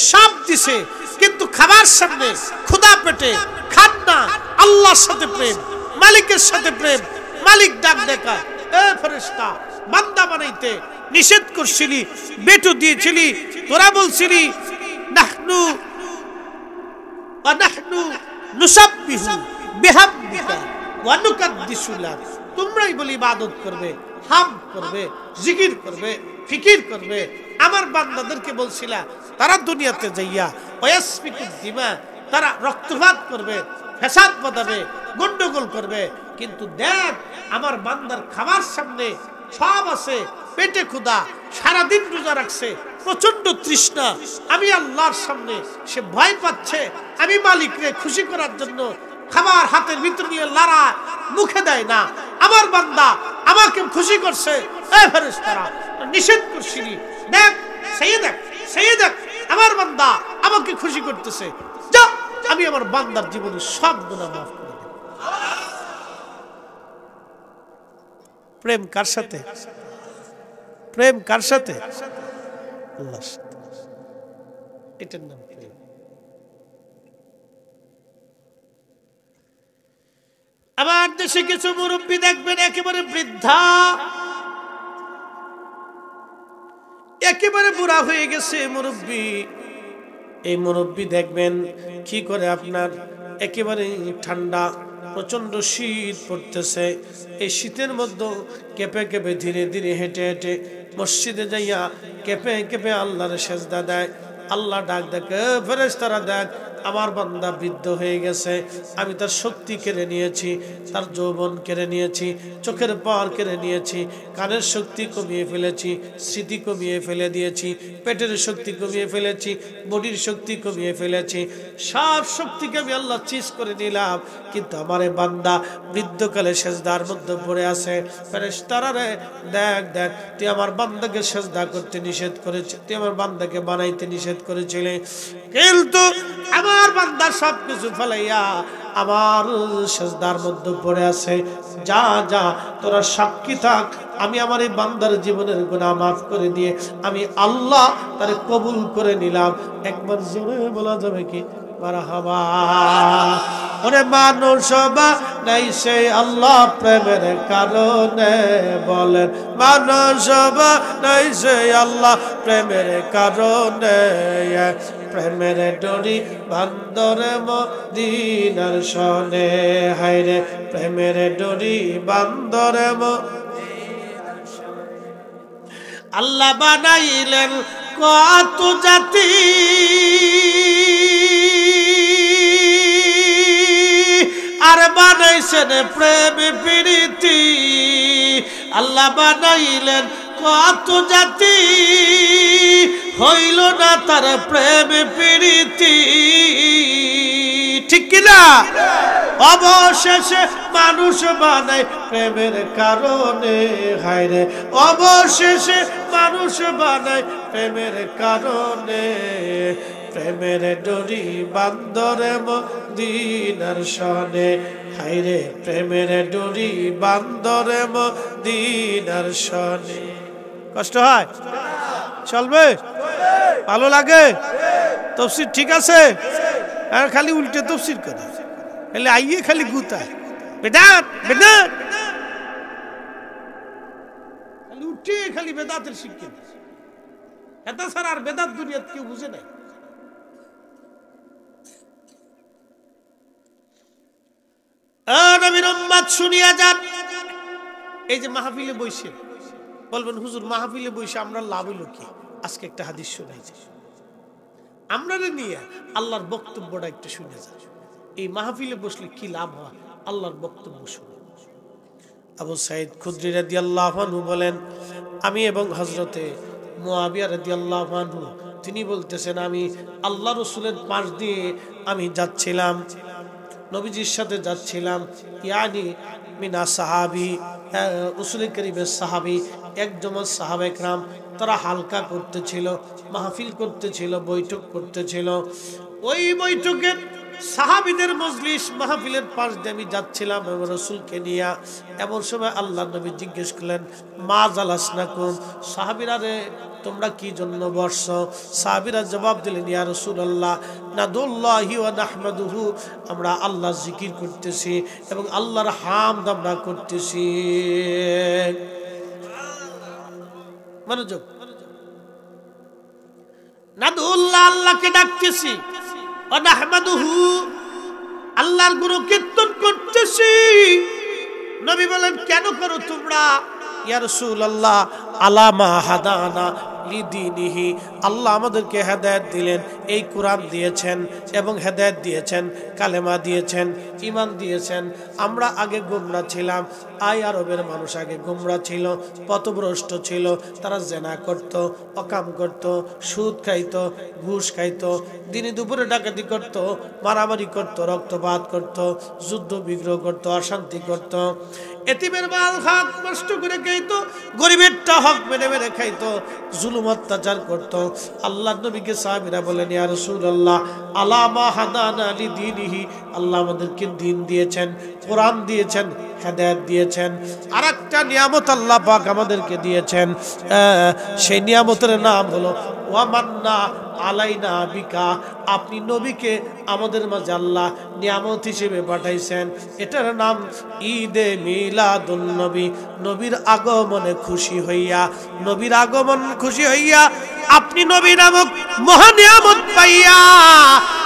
সব দিছে, কিন্তু খাবার সামনে খোদা পেটে খান না। আল্লাহর সাথে প্রেম, মালিকের সাথে প্রেম। মালিক ডাক দেখা, এ ফেরেশতা, বান্দা বানাইতে নিষেধ করছিলি, বেটু দিয়েছিলি, তোরা বলছিলি নাহনু নুসাব্বিহু বিহামদিকা ওয়া নুকাদ্দিসু লাক, তোমরাই বলি ইবাদত করবে, হামদ করবে, জিকির করবে, ফিকির করবে। আমার বান্দাদেরকে বলছিলা তারা দুনিয়াতে যাইয়া ওয়াসফিকুদ দিমা, তারা রক্তপাত করবে, ফ্যাসাদ বাঁধাবে, গন্ডগোল করবে। কিন্তু দেখ, আমার বান্দার খাবার সামনে সব আছে, পেটে ক্ষুধা, সারাদিন রোজা রাখছে, প্রচন্ড তৃষ্ণা, আমি আল্লাহর সামনে সে ভয় পাচ্ছে, আমি মালিককে খুশি করার জন্য খাবার হাতের ভিতর নিয়ে লড়া, মুখে দেয় না। আমার বান্দা আমাকে খুশি করছে, এই ফেরেশতারা নিষেধ করছিলি, দেখ সেই দেখ আমার বান্দা আমাকে খুশি করতেছে, যা আমি আমার বান্দার জীবনের সব গুনাহ মাফ করে দেব। প্রেম কার সাথে? প্রেম কার সাথে? আল্লাহর সাথে। এটার নাম প্রেম। আমার দেশে কিছু মুরব্বী দেখবেন একেবারে বৃদ্ধা, একেবারে বুড়া হয়ে গেছে মুরব্বী। এই মুরব্বী দেখবেন কি করে, আপনার একেবারে ঠান্ডা, প্রচন্ড শীত পড়তেছে, এই শীতের মধ্যে কেঁপে কেঁপে ধীরে ধীরে হেঁটে হেঁটে মসজিদে যাইয়া কেঁপে কেঁপে আল্লাহর সেজদা দেয়। আল্লাহ ডাক দেখে, ফেরেশতারা দেখ, আমার বান্দা বৃদ্ধ হয়ে গেছে, আমি তার শক্তি কেড়ে নিয়েছি, তার যৌবন কেড়ে নিয়েছি, চোখের পাওয়ার কেড়ে নিয়েছি, কানের শক্তি কমিয়ে ফেলেছি, স্মৃতি কমিয়ে ফেলে দিয়েছি, পেটের শক্তি কমিয়ে ফেলেছি, বডির শক্তি কমিয়ে ফেলেছি, সব শক্তিকে আমি আল্লাহ চিজ করে নিলাম। কিন্তু আমার এই বান্দা বৃদ্ধকালে সেজদার মধ্যে পড়ে আছে। ফেরেশতারা রে, দেখ দেখ, তুই আমার বান্দাকে সেজদা করতে নিষেধ করেছিস, তুই আমার বান্দাকে বানাইতে নিষেধ করেছিলি, কিন্তু আমার বান্দা সবকিছু ফেলাইয়া আমার সেজদার মধ্যে পড়ে আছে। যা যা, তোরা সাক্ষী থাক, আমি আমার এই বান্দার জীবনের গুনাহ মাফ করে দিয়ে আমি আল্লাহ তারে কবুল করে নিলাম। একবার জোরে বলা যাবে কি মারহাবা? ওরে মানুষ নাই সেই আল্লাহ প্রেমের কারণে, বলেন মানুষ নাই সেই আল্লাহ প্রেমের কারণে, প্রেমের ডরি বান্দরে মদিনার শনে, হায়রে প্রেমের ডরি বান্দরে মদিনার শনে। আল্লাহ বানাইলেন কত জাতি, আর বানাইছেন প্রেম প্রীতি। আল্লাহ বানাইলেন কত জাতি, হইল না তার প্রেম প্রীতি, ঠিক কিনা? অবশেষে মানুষ বানায় প্রেমের কারণে, হায়রে অবশেষে মানুষ বানায় প্রেমের কারণে, প্রেমের ডরি বান্দরে মদিনার শনে, হায়রে প্রেমের ডরি বান্দরে মদিনার শনে। কষ্ট হয়? চলবে? ভালো লাগে? তাফসীর ঠিক আছে? আর খালি উল্টে তাফসীর করে, খালি আইয়ে খালি গুতায়, বেদাত বেদাত, খালি উঠে খালি বেদাতের শিক্ষা। এটা ছাড়া আর বেদাত দুনিয়াতে কেউ বুঝে নাই। নবীর উম্মত শুনিয়া যান, এই যে মাহফিলে বসে বলবেন হুজুর মাহফিলে বসে আমরা লাভ হইল কি? আজকে একটা হাদিস শোনাইছে, আমরা নিয়ে আল্লাহর বক্তব্যটা একটু শুনে যান। এই মাহফিলে বসলে কি লাভ হয়? আল্লাহর বক্তব্য শুনে। আবু সাঈদ খুদরি রাদিয়াল্লাহু আনহু বলেন, আমি এবং হযরতে মুআবিয়া রাদিয়াল্লাহু আনহু তিনি বলতেছেন, আমি আল্লাহ রাসূলের পাশ দিয়ে আমি যাচ্ছিলাম, নবীজির সাথে যাচ্ছিলাম, ইয়ানি মিনা সাহাবী, রাসূল করিমের সাহাবী, একজন সাহাবা একরাম, তারা হালকা করতেছিল, মাহফিল করতেছিল, বৈঠক করতেছিল। ওই বৈঠকের সাহাবীদের মজলিস মাহফিলের পাশ দিয়ে আমি যাচ্ছিলাম রাসূলকে নিয়ে। এমন সময় আল্লাহর নবী জিজ্ঞেস করলেন, মা জালাসনাকুম, সাহাবীরা রে তোমরা কি জন্য বসছো? সাহাবীরা জবাব দিলেন, ইয়া রাসূলুল্লাহ নাদুল্লাহি ওয়া নাহমাদুহু, আমরা আল্লাহর জিকির করতেছি এবং আল্লাহর হামদ আমরা করতেছি। মনোযোগ, নাদুল্লাহ আল্লাহকে ডাকতেছি, ওয়া নাহমাদুহু আল্লাহর গুণ কীর্তন করতেছি। নবী বলেন, কেন করো তোমরা? ইয়া রাসূলুল্লাহ আলা মা হাদানা লিদিনিহি, আল্লাহ আমাদেরকে হেদায়েত দিলেন, এই কোরআন দিয়েছেন এবং হেদায়েত দিয়েছেন, কালেমা দিয়েছেন, ঈমান দিয়েছেন। আমরা আগে গোমরা ছিলাম, আরবের মানুষ আগে গোমরা ছিল, পথভ্রষ্ট ছিল, তারা জেনা করত, অকাম করত, সুদ খাইত, ঘুষ খাইত, দিনে দুপুরে ডাকাতি করত, মারামারি করত, রক্তপাত করত, যুদ্ধ বিগ্রহ করত, অশান্তি করত, এতিমের মাল হক নষ্ট করে খাইত, গরিবেরটা হক মেরে মেরে খাইত, জুলুম অত্যাচার করত। আল্লাহ নবীকে সাহাবীরা বলেন, ইয়া রাসূলুল্লাহ আলা মা হাদানা লিদিনিহি, আল্লাহ আমাদেরকে দ্বীন দিয়েছেন, কোরআন দিয়েছেন, হেদায়েত দিয়েছেন, আর একটা নিয়ামত আল্লাহ পাক আমাদেরকে দিয়েছেন, সেই নিয়ামতের নাম হলো ওয়া মান্না আলাইনা বিকা, আপনি নবীকে আমাদের মাঝে আল্লাহ নিয়ামত হিসেবে পাঠাইছেন, এটার নাম ঈদে মিলাদুন নবী। নবীর আগমনে খুশি হইয়া, নবীর আগমন খুশি হইয়া আপনি নবী নামক মহা নিয়ামত পাইয়া,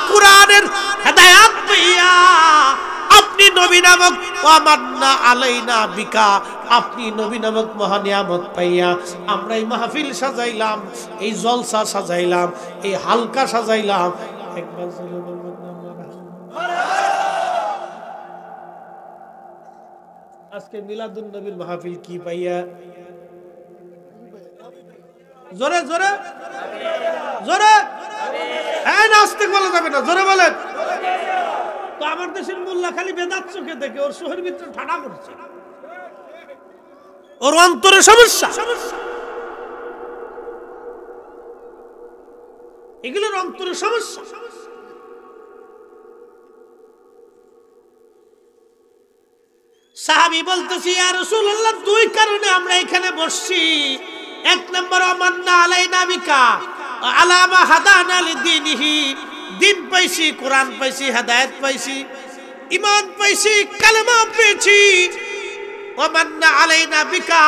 কুরআনের হেদায়েত পাইয়া, আপনি নবী নামক ওয়া মান্না আলাইনা বিকা, আপনি নবী নামক মহা নিয়ামত পাইয়া আমরা এই মাহফিল সাজাইলাম, এই জলসা সাজাইলাম, এই হালকা সাজাইলাম। একবার আজকে মিলাদুন নবীর মাহফিল কি পাইয়া? জোরে জোরে জোরে, হ্যাঁ নাস্তিক বলা যাবে না, জোরে বলেন। তো আমার দেশের মোল্লা খালি বেদাত চোখে দেখে ওর শহরের ভিতরে ঠাডা করছে, ওর অন্তরে সমস্যা, এগুলোর অন্তরে সমস্যা। সাহাবী বলতেছি, ইয়া রাসূলুল্লাহ, দুই কারণে আমরা এখানে বসছি। এক নম্বর, আমান্না আলাইনা বিকা আলা মা হাদানা লিদ্দীনিহি, দিন পাইছি, কোরআন পাইছি, হেদায়েত পাইছি, ঈমান পাইছি, কালেমা পেয়েছি। আমান্না আলাইনা বিকা,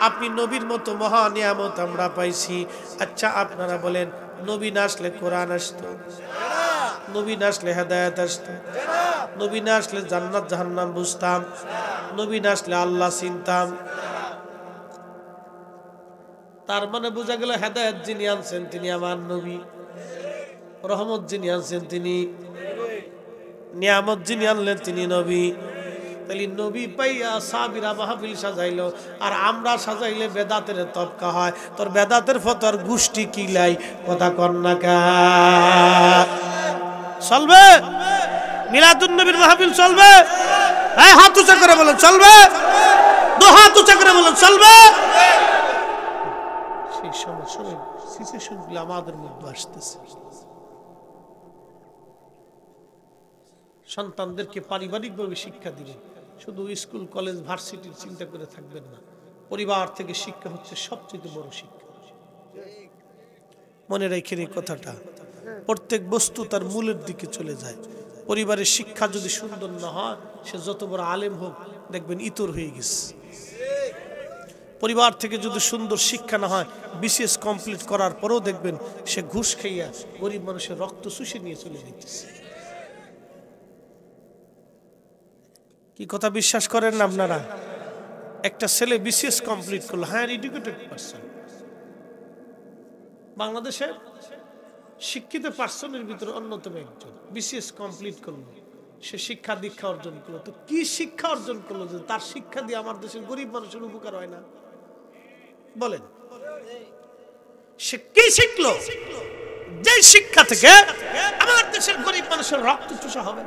আপনি নবীর মতো মহা নিয়ামত আমরা পাইছি। আচ্ছা আপনারা বলেন, নবী না আসলে কোরআন আসতো? নবী না আসলে হেদায়েত আসতো? নবী না আসলে জান্নাত জাহান্নাম বুঝতাম? নবী না আসলে আল্লাহ চিনতাম? তার মানে বোঝা গেল, হেদায়েত যিনি আনছেন তিনি আমার নবী, রহমত যিনি আনছেন তিনি, নিয়ামত যিনি আনলেন তিনি নবী। তাহলে নবী পাইয়া সাহাবীরা মাহফিল সাজাইলো, আর আমরা সাজাইলে বেদাতের তবকা হয়। তোর বেদাতের ফতোয়ার গোষ্ঠী কিলাই, কথা কর না কা? চলবে মিলাদুন নবীর মাহফিল? চলবে? হ্যাঁ, হাত উঁচা করে বলেন চলবে, দু হাত উঁচা করে বলেন চলবে। সেই সমস্যা সিচুয়েশনগুলো আমাদের মধ্যে আসতেছে। সন্তানদেরকে পারিবারিকভাবে শিক্ষা দিবেন, শুধু স্কুল কলেজ ভার্সিটির চিন্তা করে থাকবেন না। পরিবার থেকে শিক্ষা হচ্ছে সবচেয়ে বড় শিক্ষা। মনে রেখে এই কথাটা, প্রত্যেক বস্তু তার মূলের দিকে চলে যায়। পরিবারের শিক্ষা যদি সুন্দর না হয়, সে যত বড় আলেম হোক দেখবেন ইতর হয়ে গেছে। পরিবার থেকে যদি সুন্দর শিক্ষা না হয়, বিসিএস কমপ্লিট করার পরেও দেখবেন সে ঘুষ খাইয়া গরিব মানুষের রক্ত শুষে নিয়ে চলে যেতেছে। কি কথা বিশ্বাস করেন না আপনারা? একটা ছেলে বিসিএস কমপ্লিট করলো, হায়ার এডুকেটেড পারসন, বাংলাদেশের শিক্ষিত পার্সনের ভিতরে অন্যতম একজন, বিসিএস কমপ্লিট করলো, সে শিক্ষা দীক্ষা অর্জন করলো। তো কি শিক্ষা অর্জন করলো যে তার শিক্ষা দিয়ে আমার দেশের গরিব মানুষের উপকার হয় না? বলেন, সে কি শিখলো যে শিক্ষা থেকে আমার দেশের গরিব মানুষের রক্ত চুষা হবে?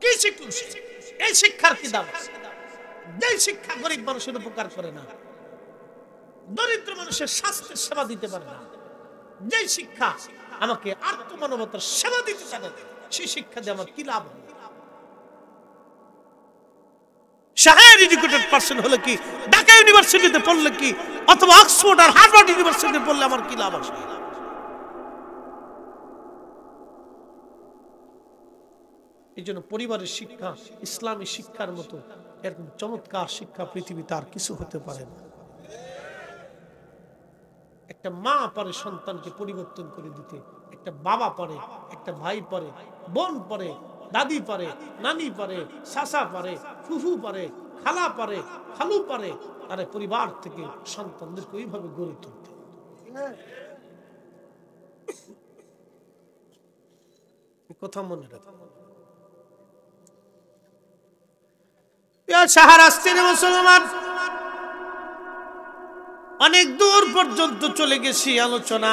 কি শিখলো? এই শিক্ষার কি দাম? যে শিক্ষা গরিব মানুষের উপকার করে না, দরিদ্র মানুষের স্বাস্থ্যের সেবা দিতে পারে না, যে শিক্ষা আমাকে আত্মমানবতার সেবা দিতে চায় না, সেই শিক্ষা দিয়ে আমার কি লাভ? হায়ার এডুকেটেড পারসন হলে কি, ঢাকা ইউনিভার্সিটিতে পড়লে কি, অথবা অক্সফোর্ড আর হার্ভার্ড ইউনিভার্সিটিতে পড়লে আমার কি লাভ আছে? এই জন্য পরিবারের শিক্ষা ইসলামী শিক্ষার মতো এরকম চমৎকার শিক্ষা পৃথিবীতে আর কিছু হতে পারে না। একটা মা পারে সন্তানকে পরিবর্তন করে দিতে, একটা বাবা পারে, একটা ভাই পারে, বোন পারে, দাদি পারে, নানি পারে, চাচা পারে, ফুফু পারে, খালা পারে, খালু পারে, তারা পরিবার থেকে সন্তানদেরকে ওইভাবে গড়ে তুলতে। কথা মনে রাখো। শাহরাস্তির মুসলমান, অনেক দূর পর্যন্ত চলে গেছি আলোচনা।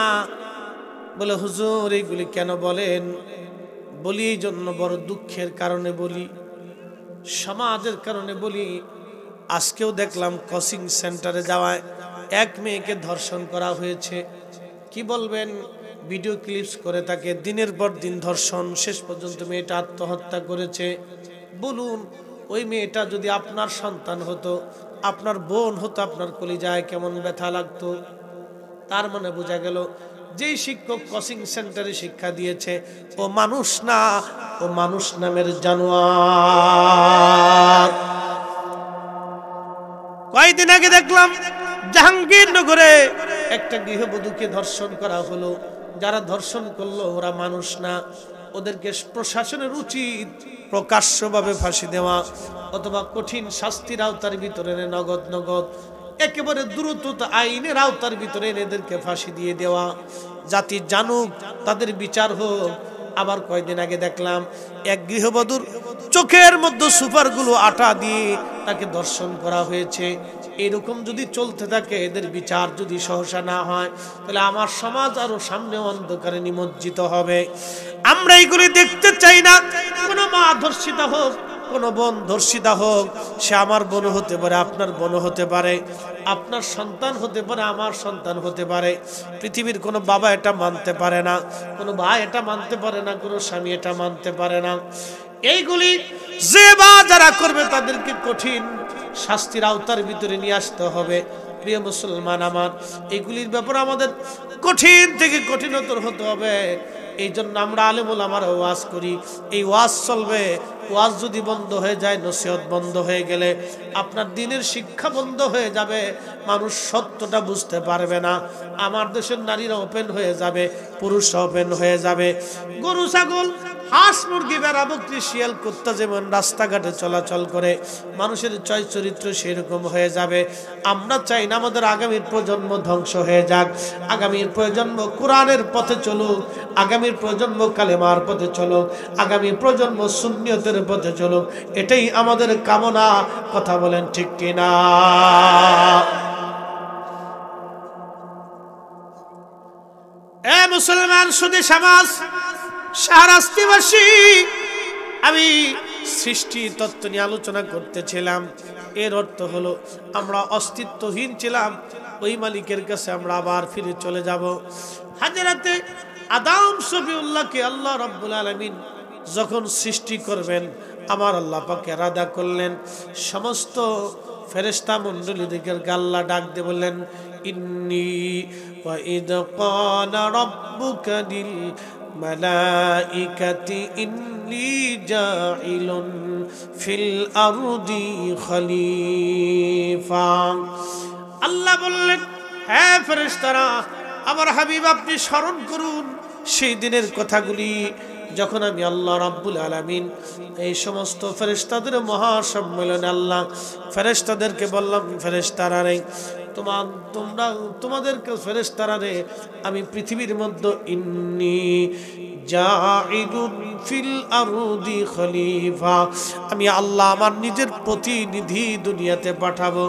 বলে হুজুর এইগুলি কেন বলেন? বলি এই জন্য, বড় দুঃখের কারণে বলি, সমাজের কারণে বলি। আজকেও দেখলাম কোচিং সেন্টারে যাওয়ায় এক মেয়েকে ধর্ষণ করা হয়েছে। কি বলবেন? ভিডিও ক্লিপস করে তাকে দিনের পর দিন ধর্ষণ, শেষ পর্যন্ত মেয়েটা আত্মহত্যা করেছে। বলুন, ওই মেয়েটা যদি আপনার সন্তান হতো, আপনার বোন হতো, আপনার কলিজায় কেমন ব্যথা লাগতো? তার মানে বোঝা গেল, যেই শিক্ষক কোচিং সেন্টারে শিক্ষা দিয়েছে ও মানুষ না, ও মানুষ নামের জানোয়ার। কয়েকদিন আগে দেখলাম জাহাঙ্গীরনগরে একটা গৃহবধূকে ধর্ষণ করা হলো। যারা ধর্ষণ করলো ওরা মানুষ না, ওদেরকে প্রশাসনের উচিত প্রকাশ্যভাবে ফাঁসি দেওয়া, অথবা কঠিন শাস্তির আওতার ভিতরে এনে নগদ নগদ একেবারে দ্রুত আইনের আওতার ভিতরে এদেরকে ফাঁসি দিয়ে দেওয়া। জাতি জানুক, তাদের বিচার হোক। আবার কয়েকদিন আগে দেখলাম এক গৃহবধূর চোখের মধ্যে সুপারগুলো আটা দিয়ে তাকে দর্শন করা হয়েছে। এরকম যদি চলতে থাকে, এদের বিচার যদি সহসা না হয়, তাহলে আমার সমাজ আরো সামনে অন্ধকারে নিমজ্জিত হবে। আমরা এইগুলি দেখতে চাই না। কোনো মা ধর্ষিতা হোক, কোনো বোন ধর্ষিতা হোক, সে আমার বোন হতে পারে, আপনার বোন হতে পারে, আপনার সন্তান হতে পারে, আমার সন্তান হতে পারে। পৃথিবীর কোনো বাবা এটা মানতে পারে না, কোনো ভাই এটা মানতে পারে না, কোনো স্বামী এটা মানতে পারে না। এইগুলি যে বা যারা করবে তাদেরকে কঠিন শাস্তির আওতার ভিতরে নিয়ে আসতে হবে। প্রিয় মুসলমান আমার, এইগুলির ব্যাপারে আমাদের কঠিন থেকে কঠিনতর হতে হবে। এই জন্য আমরা আলেমুল আমার ওয়াজ করি, এই ওয়াজ চলবে। ওয়াজ যদি বন্ধ হয়ে যায়, নসিহত বন্ধ হয়ে গেলে আপনার দিনের শিক্ষা বন্ধ হয়ে যাবে, মানুষ সত্যটা বুঝতে পারবে না। আমার দেশের নারীরা ওপেন হয়ে যাবে, পুরুষরা ওপেন হয়ে যাবে। গরু ছাগল হাঁস মুরগি বেড়া বকরি শিয়াল কুত্তা যেমন রাস্তাঘাটে চলাচল করে, মানুষের চরিত্র সেরকম হয়ে যাবে। আমরা চাই না আমাদের আগামীর প্রজন্ম ধ্বংস হয়ে যাক, আগামীর প্রজন্ম কোরআনের পথে চলুক, আগামীর প্রজন্ম কালেমার পথে চলুক, আগামী প্রজন্ম সুন্নিয়তের পথে চলুক। এটাই আমাদের কামনা। কথা বলেন ঠিক কিনা? এ মুসলমান সুধী সমাজ, শাহরাস্তিবাসী, আমি সৃষ্টি তত্ত্ব নিয়ে আলোচনা করতেছিলাম। এর অর্থ হলো আমরা অস্তিত্বহীন ছিলাম, ওই মালিকের কাছে আমরা আবার ফিরে চলে যাব। হাজরাতে আদম শফিউল্লাহকে আল্লাহ রাব্বুল আলামিন যখন সৃষ্টি করবেন, আমার আল্লাহ পাক ইরাদা করলেন সমস্ত ফেরেশতা মণ্ডলীদেরকে আল্লাহ ডাক দিয়ে বললেন, ইন্নী ওয়া ইদ ক্বালা রাব্বুকা লিল মালাইকাতি ইন্নী জাইলুন ফিল আরদি খলিফা। আল্লাহ বললেন, হ্যাঁ ফেরেশতারা, আমার হাবিব আপনি স্মরণ করুন সেই দিনের কথাগুলি, যখন আমি আল্লাহ রাব্বুল আলামিন এই সমস্ত ফেরেশতাদের মহাসম্মেলনে আল্লাহ ফেরেশতাদেরকে বললাম, ফেরেশতারা রে, তোমাদেরকে ফেরেশতারা রে, আমি পৃথিবীর মধ্যে ইন্নী জাইলুন ফিল আরদি খলিফা, আমি আল্লাহ আমার নিজের প্রতিনিধি দুনিয়াতে পাঠাবো।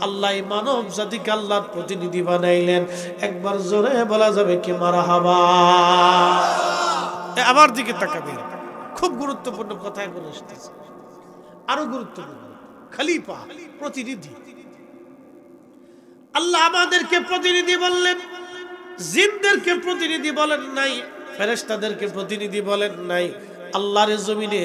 আল্লাহ মানব জাতিকে আল্লাহর প্রতিনিধি বানাইলেন। একবার জোরে বলা যাবে কি মারহাবা? আমার দিকে তাকাবেন, খুব গুরুত্বপূর্ণ কথা এখন আসতেছে, আরো গুরুত্বপূর্ণ। খলিফা, প্রতিনিধি। আল্লাহ আমাদেরকে প্রতিনিধি বললেন, জিনদেরকে প্রতিনিধি বলেন নাই, ফেরেশতাদেরকে প্রতিনিধি বলেন নাই। আল্লাহর জমিনে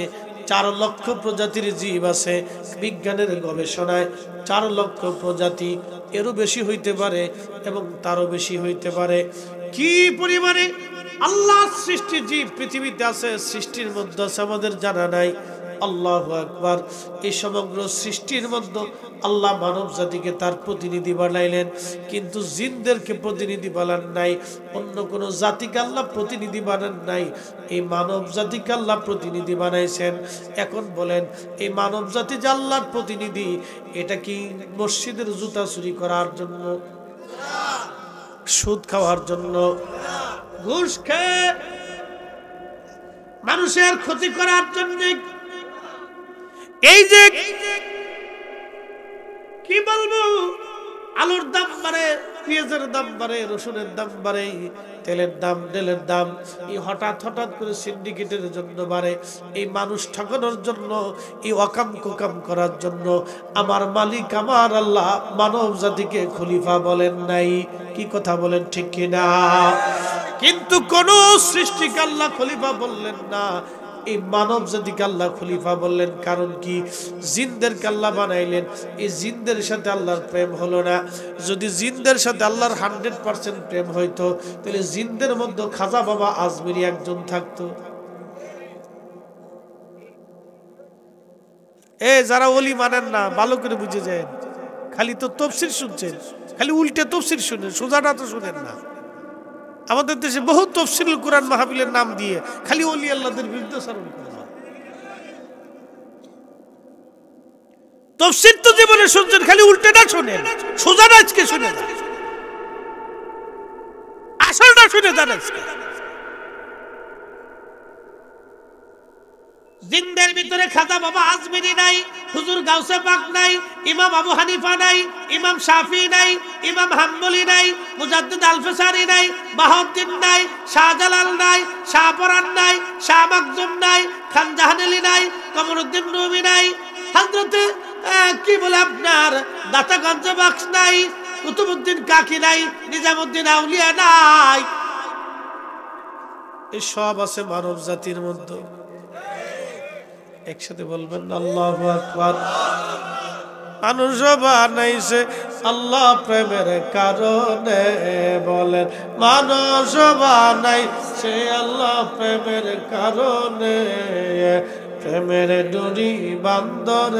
4 লক্ষ প্রজাতির জীব আছে। বিজ্ঞানের গবেষণায় 4 লক্ষ প্রজাতি, এরও বেশি হইতে পারে এবং তারও বেশি হইতে পারে। কি পরিমাণে আল্লাহ সৃষ্টি জীব পৃথিবীতে আছে, সৃষ্টির মধ্যে আছে, আমাদের জানা নাই। আল্লাহু আকবার। এই সমগ্র সৃষ্টির মধ্যে আল্লাহ মানব জাতিকে তার প্রতিনিধি বানাইলেন, কিন্তু জিনদেরকে প্রতিনিধি বানান নাই, অন্য কোন জাতিকে আল্লাহ প্রতিনিধি বানান নাই, এই মানব জাতিকে আল্লাহ প্রতিনিধি বানাইছেন। এখন বলেন, এই মানব জাতি যে আল্লাহর প্রতিনিধি, এটা কি মসজিদের জুতা চুরি করার জন্য, সুদ খাওয়ার জন্য, ঘুষ খেয়ে মানুষের ক্ষতি করার জন্য? এই যে কি বলবো, আলুর দাম বাড়ে, পেঁয়াজের দাম বাড়ে, রসুনের দাম বাড়ে, তেলের দাম, ডেলের দাম, এই হঠাৎ করে সিন্ডিকেটের জন্য বাড়ে। এই মানুষ ঠকানোর জন্য, এই অকাম কুকাম করার জন্য আমার মালিক আমার আল্লাহ মানব জাতিকে খলিফা বলেন নাই। কি কথা বলেন ঠিক কিনা? কিন্তু কোন সৃষ্টিকে আল্লাহ খলিফা বললেন না, এই মানব জাতিকে আল্লাহ খলিফা বললেন। কারণ কি? জিনদেরকে আল্লাহ বানাইলেন, এই জিনদের সাথে আল্লাহর প্রেম হলো না। যদি জিনদের সাথে আল্লাহর 100% প্রেম হইতো, তাহলে জিনদের মধ্যে খাজা বাবা আজমিরি একজন থাকতো। যারা ওলি মানেন না, ভালো করে বুঝে যায়, খালি তো তফসির শুনছেন, খালি উল্টে তফসির শুনেন, সোজাটা তো শুনেন না। আমাদের দেশে বহু তফসিরুল কুরআন মাহফিলের নাম দিয়ে খালি ওলি আল্লাহদের বিরুদ্ধে সারণ করে। তফসির তো জীবনে শুনছেন, খালি উল্টেটা শুনেন, সোজাটা আজকে শুনে যান, আসলটা শুনে যান আজকে। জিন্দের ভিতরে খাজা বাবা আজমিরি নাই, হুজুর গাউসে পাক নাই, ইমাম আবু হানিফা নাই, ইমাম শাফি নাই, ইমাম হাম্বলি নাই, মুজাদ্দিদ আল-ফিসারি নাই, বাহাউদ্দিন নাই, শাহজালাল নাই, শাহপরান নাই, শাহ মাকজুম নাই, খান জাহানালি নাই, কমরউদ্দিন রুমি নাই, হযরতে কি বলে আপনার দাতাগঞ্জ বাক্স নাই, কুতুবউদ্দিন কাকি নাই, নিজামউদ্দিন আউলিয়া নাই। এই সব আছে মানব জাতির মধ্যে। একসাথে বলবেন আল্লাহু আকবার। মানুষ বানাইছে আল্লাহ প্রেমের কারণে, বলেন মানুষ বানাইছে আল্লাহ প্রেমের কারণে। প্রেমের ডুরি বান্দর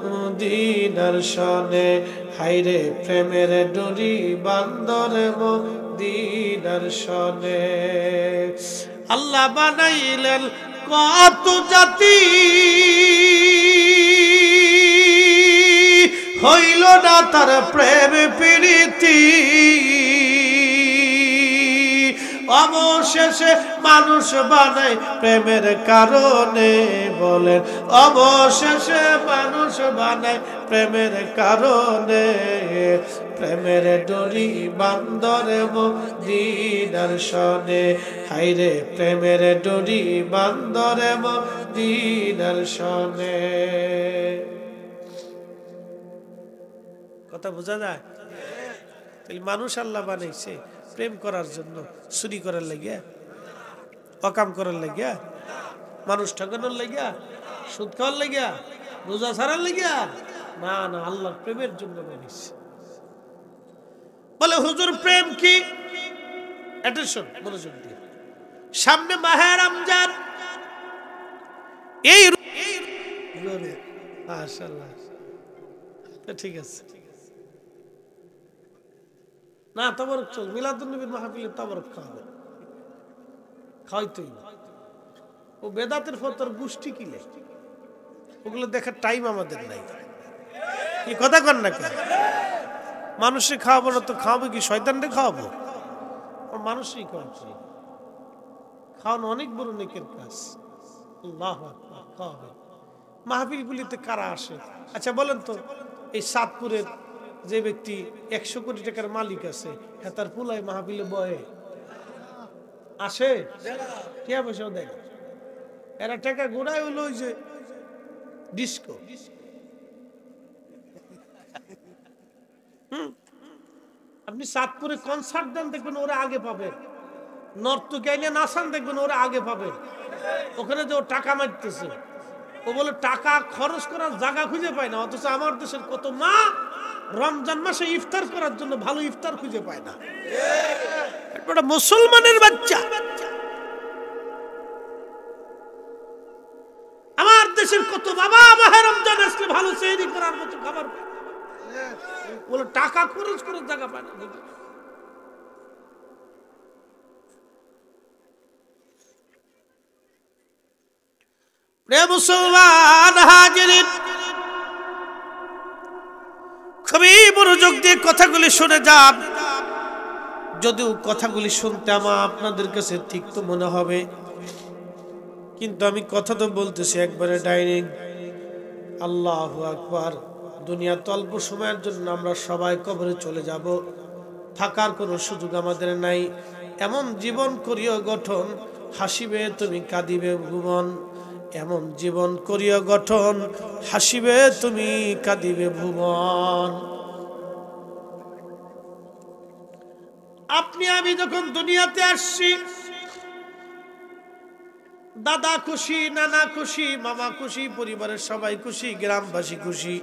মদিনার শনে, হাইরে প্রেমের ডুরি বান্দর মদিনার শনে। আল্লাহ বানাইলেন কত জাতি, হইল না তার প্রেম প্রীতি। অবশেষে মানুষ বানায় প্রেমের কারণে, বলেন অবশেষে মানুষ বানায় প্রেমের কারণে। প্রেমের ডরি বান্দরে মদিনার শনে, হাইরে প্রেমের ডরি বান্দরে মদিনার শনে। কথা বোঝা যায়? তাহলে মানুষ আল্লাহ বানাইছে প্রেম করার জন্য, চুরি করার লাগিয়া, অকাম করার লাগিয়া, মানুষ ঠকানোর লাগিয়া, সুদ খাওয়ার লাগিয়া, রোজা ছাড়ার লাগিয়া? না না, আল্লাহর প্রেমের জন্য বানাইছে। বলে হুজুর প্রেম কি? অ্যাটেনশন, মনোযোগ দিয়ে। সামনে মাহে রমজান, এই মাশাআল্লাহ, ঠিক আছে না? তাবারক চল, মিলাদুন নবীর মাহফিলে তাবারক খাওয়াবে, খাওয়াইতেই। ও বেদাতের ফতর গোষ্ঠী কিলে, ওগুলো দেখার টাইম আমাদের নাই। কি কথা কর না কেন? মানুষে খাওয়াবো না তো খাওয়াবো কি? শয়তানরে খাওয়াবো? মানুষই খাওয়াচ্ছি, খাওয়ানো অনেক বড় নেকের কাজ। আল্লাহু আকবার। খাওয়াবে। মাহফিলগুলিতে কারা আসে? আচ্ছা বলেন তো, এই সাতপুরের যে ব্যক্তি 100 কোটি টাকার মালিক আছে, হ্যাঁ তার পুলাই মাহফিলে বয়ে আসে? টিয়া পয়সাও দেয়। এরা টাকা গোড়ায় হলো ওই যে ডিস্কো। আপনি সাতপুরে কনসার্ট দেন, দেখবেন ওরা আগে পাবেন। নর্তকী আইলে নাচান, দেখবেন ওরা আগে পাবেন। ওখানে যে ও টাকা মারতেছে, ও বলে টাকা খরচ করার জায়গা খুঁজে পায় না। অথচ আমার দেশের কত মা রমজান মাসে ইফতার করার জন্য ভালো ইফতার খুঁজে পায় না। একটা মুসলমানের বাচ্চা। আমার দেশের কত বাবা মাহে রমজান আসলে ভালো সেহরি করার মতো খাবার পায়, বলে টাকা খরচ করার জায়গা পায় না। মুসলমান হাজিরিন, খুবই মনোযোগ দিয়ে কথাগুলি শুনে যান। যদিও কথাগুলি শুনতে আমার আপনাদের কাছে ঠিক তো মনে হবে, কিন্তু আমি কথা তো বলতেছি একবারে ডাইরেক্ট। আল্লাহু আকবার। দুনিয়া তো অল্প সময়ের জন্য, আমরা সবাই কবরে চলে যাব, থাকার কোনো সুযোগ আমাদের নাই। এমন জীবন করিও গঠন, হাসিবে তুমি কাঁদিবে ভুবন। এমন জীবন করিও গঠন, হাসিবে তুমি কাঁদিবে ভুবন। আপনি আমি যখন দুনিয়াতে আসছি, দাদা খুশি, নানা খুশি, মামা খুশি, পরিবারের সবাই খুশি, গ্রামবাসী খুশি।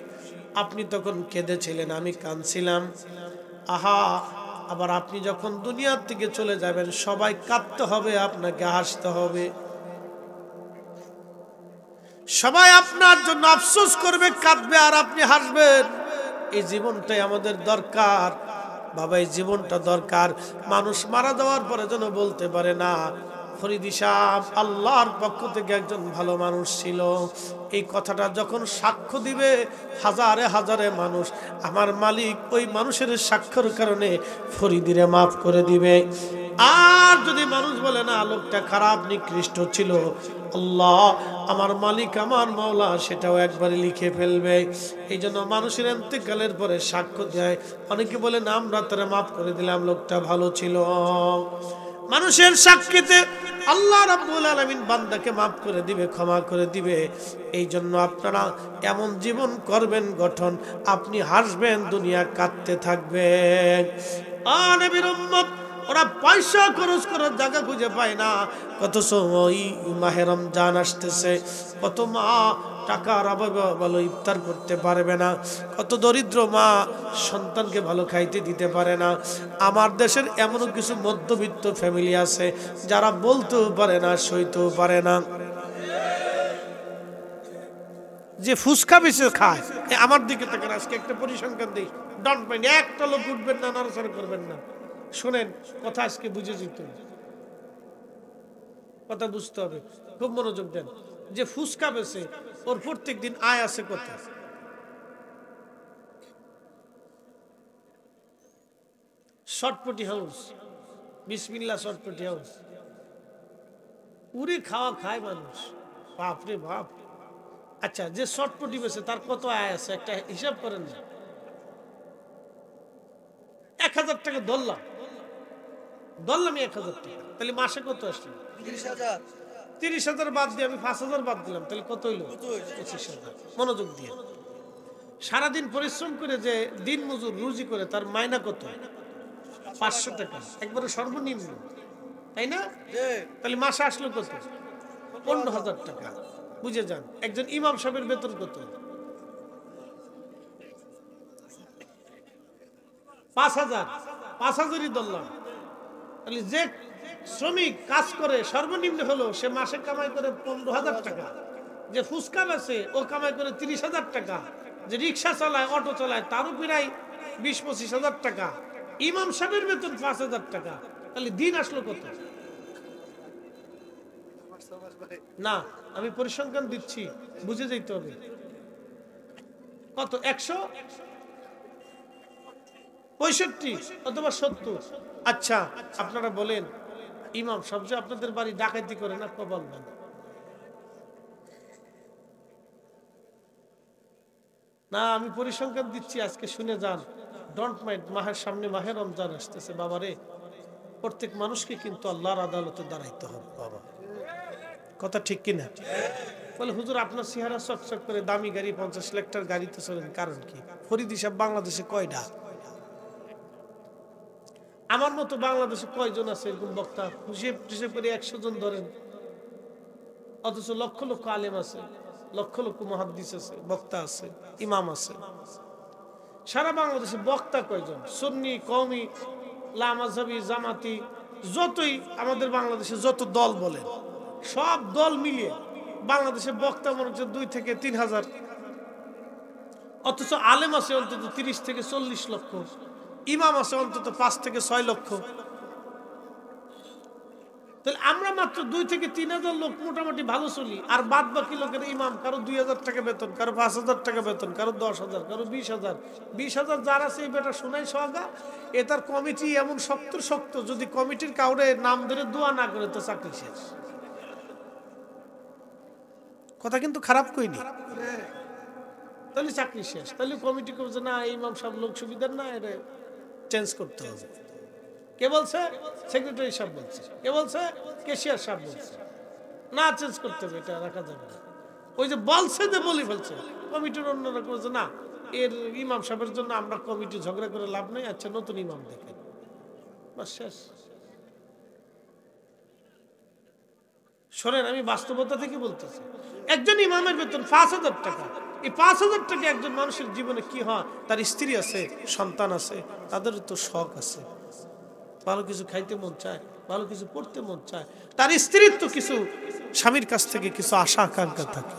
আপনি তখন কেঁদেছিলেন, আমি কাঁদছিলাম। আহা, আবার আপনি যখন দুনিয়ার থেকে চলে যাবেন, সবাই কাঁদতে হবে, আপনাকে হাসতে হবে। সবাই আপনার জন্য আফসোস করবে, কাঁদবে, আর আপনি হাসবেন। এই জীবনটাই আমাদের দরকার বাবা, এই জীবনটা দরকার। মানুষ মারা যাওয়ার পরে যেন বলতে পারে না, ফরিদি সাহেব আল্লাহর পক্ষ থেকে একজন ভালো মানুষ ছিল। এই কথাটা যখন সাক্ষ্য দিবে হাজারে হাজারে মানুষ, আমার মালিক ওই মানুষের সাক্ষ্যের কারণে ফরিদিরে মাফ করে দিবে। আর যদি মানুষ বলে না লোকটা খারাপ নিকৃষ্ট ছিল, আল্লাহ আমার মালিক আমার মাওলা সেটাও একবারে লিখে ফেলবে। এই জন্য মানুষের ইন্তেকালের পরে সাক্ষ্য দেয়, অনেকে বলে না আমরা তারা মাফ করে দিলাম, লোকটা ভালো ছিল। মানুষের সাক্ষীতে আল্লাহ রাব্বুল আলামিন বান্দাকে মাফ করে দিবে, ক্ষমা করে দিবে। এই জন্য আপনারা এমন জীবন করবেন গঠন, আপনি হাসবেন, দুনিয়া কাঁদতে থাকবেন। নবীর উম্মত ওরা পয়সা খরচ করার জায়গা খুঁজে পায় না। কত সময় মাহে রমজান আসতেছে, কত মা টাকার অভাবে ভালো ইফতার করতে পারবে না, কত দরিদ্র মা সন্তানকে ভালো খাইতে দিতে পারে না। আমার দেশের এমনও কিছু মধ্যবিত্ত ফ্যামিলি আছে যারা বলতেও পারে না, সইতেও পারে না, যে ফুসকা বেশি খায়। আমার দিকে তাকান, আজকে একটা পরিসংখ্যান দিই, ডন্ট মাইন্ড, একটা লোক উঠবেন না, নড়াচড়া করবেন না, শোনেন কথা, আজকে বুঝে যেত, কথা বুঝতে হবে, খুব মনোযোগ দেন। যে ফুসকা বেছে ওর প্রত্যেক দিন আয় আছে কত? শর্টপটি হাউস, বিসমিল্লাহ শর্টপটি হাউস, উড়ি খাওয়া খায় মানুষ, বাপরে বাপ। আচ্ছা, যে শর্টপটি বেছে তার কত আয় আছে একটা হিসাব করেন না। 1000 টাকা ধরলাম 1000 টাকা, তাহলে মাসে কত আসছে? 30,000 বাদ দিয়ে আমি 5,000 বাদ দিলাম, তাহলে কত হইল? 25,000। মনোযোগ দিয়ে সারাদিন পরিশ্রম করে যে দিন মজুর রুজি করে তার মাইনা কত? 500 টাকা, একবারে সর্বনিম্ন, তাই না? তাহলে মাসে আসলো কত? 15,000 টাকা। বুঝে যান, একজন ইমাম সাহেবের বেতন কত? 5,000, 5,000ই ধরলাম। তাহলে যে শ্রমিক কাজ করে সর্বনিম্ন হলো সে মাসে কামাই করে 15,000 টাকা, যে ফুসকা বেচে ও কামাই করে 30,000 টাকা, যে রিক্সা চালায় অটো চালায় তারও প্রায় 20-25,000 টাকা, ইমাম সাহেবের বেতন 5,000 টাকা, তাহলে দিন আসলো কত? না, আমি পরিসংখ্যান দিচ্ছি, বুঝে যেতে হবে। কত? 165 অথবা 70। আচ্ছা, আপনারা বলেন ইমাম সাহেব যে আপনাদের বাড়ি ডাকাতি করে না, বলবেন না? আমি পরিসংখ্যান দিচ্ছি, আজকে শুনে যান, ডোন্ট মাইন্ড। মাহের সামনে মাহে রমজান আসতেছে, বাবারে প্রত্যেক মানুষকে কিন্তু আল্লাহর আদালতে দাঁড়াইতে হবে বাবা, কথা ঠিক কিনা? বলে হুজুর আপনার চেহারা চকচক করে, দামি গাড়ি, 50 লাখ টাকার গাড়িতে চলেন, কারণ কি? ফরিদি সাহেব বাংলাদেশে কয়টা? আমার মতো বাংলাদেশে কয়জন আছে এরকম বক্তা? হিসেব করে 100 জন ধরেন, অথচ লক্ষ লক্ষ আলেম আছে, লক্ষ লক্ষ মুহাদ্দিস আছে, বক্তা আছে, ইমাম আছে। সারা বাংলাদেশে বক্তা কয়জন? সুন্নি, কওমি, লামাযহাবি, জামাতি, যতই আমাদের বাংলাদেশে যত দল বলেন, সব দল মিলিয়ে বাংলাদেশে বক্তা মনে হচ্ছে 2 থেকে 3,000, অথচ আলেম আছে অন্তত 30 থেকে 40 লক্ষ, ইমাম আছে অন্তত 5 থেকে 6 লক্ষ। তাহলে আমরা মাত্র 2 থেকে 3,000 লোক মোটামুটি ভালো চলি, আর বাদ বাকি লোকের ইমাম কারো 2,000 টাকা বেতন, কারো 5,000 টাকা বেতন, কারো 10,000, কারো 20,000। 20,000 যার আছে এই বেটা শোনাই সোহাগা, এ তার কমিটি এমন শক্ত, যদি কমিটির কাউরে নাম ধরে দোয়া না করে তো চাকরি শেষ। কথা কিন্তু খারাপ কইনি, তাহলে চাকরি শেষ। তাহলে কমিটি করছে না, ইমাম সাহেব লোক সুবিধার না, এটা চেঞ্জ করতে হবে। কে বলছে? সেক্রেটারি সাহেব বলছে। কে বলছে? ক্যাশিয়ার সাহেব বলছে। না, চেঞ্জ করতে হবে, এটা রাখা যাবে না। ওই যে বলছে যে বলি ফেলছে, কমিটির অন্যরা বলছে না, এর ইমাম সাহেবের জন্য আমরা কমিটি ঝগড়া করে লাভ নেই, আচ্ছা নতুন ইমাম দেখেন, বাস শেষ। শোনেন, আমি বাস্তবতা থেকে বলতেছি, একজন ইমামের বেতন 5,000 টাকা। এই 5,000 টাকা একজন মানুষের জীবনে কি হয়? তার স্ত্রী আছে, সন্তান আছে, তাদের তো শখ আছে, ভালো কিছু খাইতে মন চায়, ভালো কিছু পড়তে মন চায়, তার স্ত্রীর তো কিছু স্বামীর কাছ থেকে কিছু আশা আকাঙ্ক্ষা থাকে।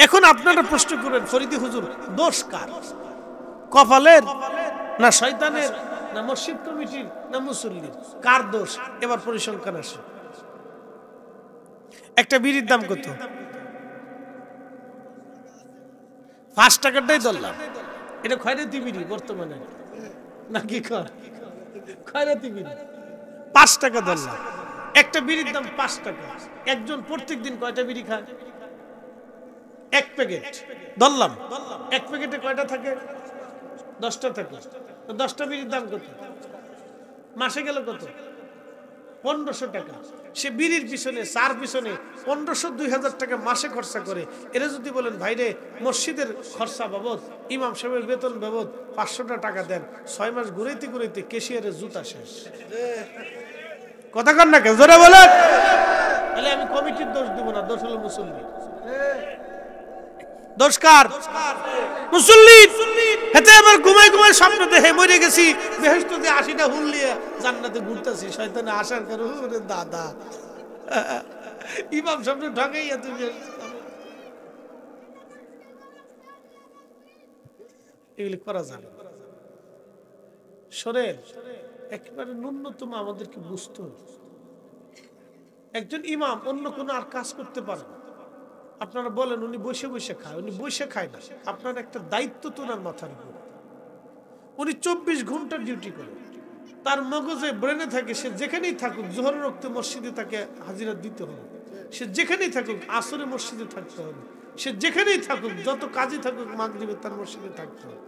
এখন আপনারা প্রশ্ন করবেন, ফরিদি হুজুর দোষ কার? কপালের না শয়তানের না মসজিদ কমিটির না মুসল্লির? কার দোষ? এবার পরিসংখ্যান আসে। একটা বিড়ির দাম কত? 5 টাকাটাই ধরলাম, এটা খয়রাতি বিড়ি বর্তমানে নাকি? কর খয়রাতি বিড়ি 5 টাকা ধরলাম, একটা বিড়ির দাম 5 টাকা। একজন প্রত্যেক দিন কয়টা বিড়ি খায়? 1 প্যাকেট ধরলাম, 1 প্যাকেটে কয়টা থাকে? 10টা থাকে। তো 10টা বিড়ির দাম কত? মাসে গেল কত? 1500 টাকা। সে বিড়ির পিছনে, চার পিছনে 1500-2000 টাকা মাসে খরচা করে। এরা যদি বলেন ভাইরে মসজিদের খরচা বাবদ, ইমাম সাহেবের বেতন বাবদ 500 টাকা দেন, 6 মাস ঘুরাইতে ঘুরাইতে কেশিয়ারের জুতা শেষ। কথা কন না, কেউ জোরে বলেন। তাহলে আমি কমিটির দোষ দিব না, দোষ হলো মুসল্লি। দোষ কার? মুসল্লি। হেতে আবার ঘুমাই ঘুমাই স্বপ্ন দেখে মরে গেছি, বেহেশত দিয়ে 80টা হুল নিয়ে জান্নাতে ঘুরতেছি, শয়তানে আসার কারণ দাদা ইমাম সামনে ঢাকাইয়া তুমি। এগুলি করা যাবে। শোনেন, একেবারে ন্যূনতম আমাদেরকে বুঝতে হবে। একজন ইমাম অন্য কোনো আর কাজ করতে পারে না। আপনারা বলেন উনি বসে বসে খায়, উনি বসে খায় না। আপনার একটা দায়িত্ব তো ওনার মাথার উপর। উনি 24 ঘন্টা ডিউটি করে, তার মগজে ব্রেনে থাকে, সে যেখানেই থাকুক জোহরের রক্তে মসজিদে তাকে হাজিরা দিতে হবে, সে যেখানেই থাকুক আসরে মসজিদে থাকতে হবে, সে যেখানেই থাকুক যত কাজে থাকুক মাগরিবে তার মসজিদে থাকতে হবে,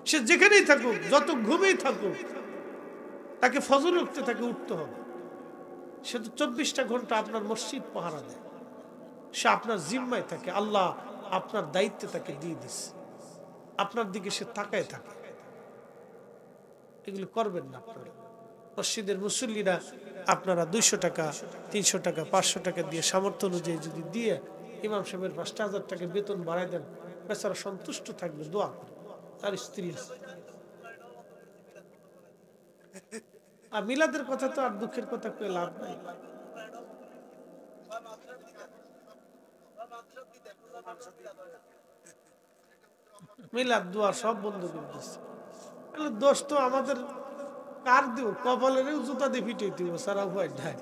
সে যেখানেই থাকুক যত ঘুমেই থাকুক তাকে ফজর রক্তে তাকে উঠতে হবে। সে তো 24টা ঘন্টা আপনার মসজিদ পাহারা দেয়, সে আপনার জিম্মায় থাকে, আল্লাহ আপনার দায়িত্বে তাকে দিয়ে দিচ্ছে, আপনার দিকে সে তাকায় থাকে। এগুলো করবেন না আপনারা। মসজিদের মুসল্লিরা আপনারা 200 টাকা 300 টাকা 500 টাকা দিয়ে সামর্থ্য অনুযায়ী যদি দিয়ে ইমাম সাহেবের 5000 টাকা বেতন বাড়ায় দেন, বেচারা সন্তুষ্ট থাকবে, দোয়া করে। তার স্ত্রী আছে। আর মিলাদের কথা তো আর দুঃখের কথা কয়ে লাভ নাই। মিলাদ দোয়া সব বন্ধ করে দিচ্ছে। দোষ তো আমাদের কার দিব? কপালেরও জুতা দিয়ে ফিটে দিব, সারা উপায় নাই।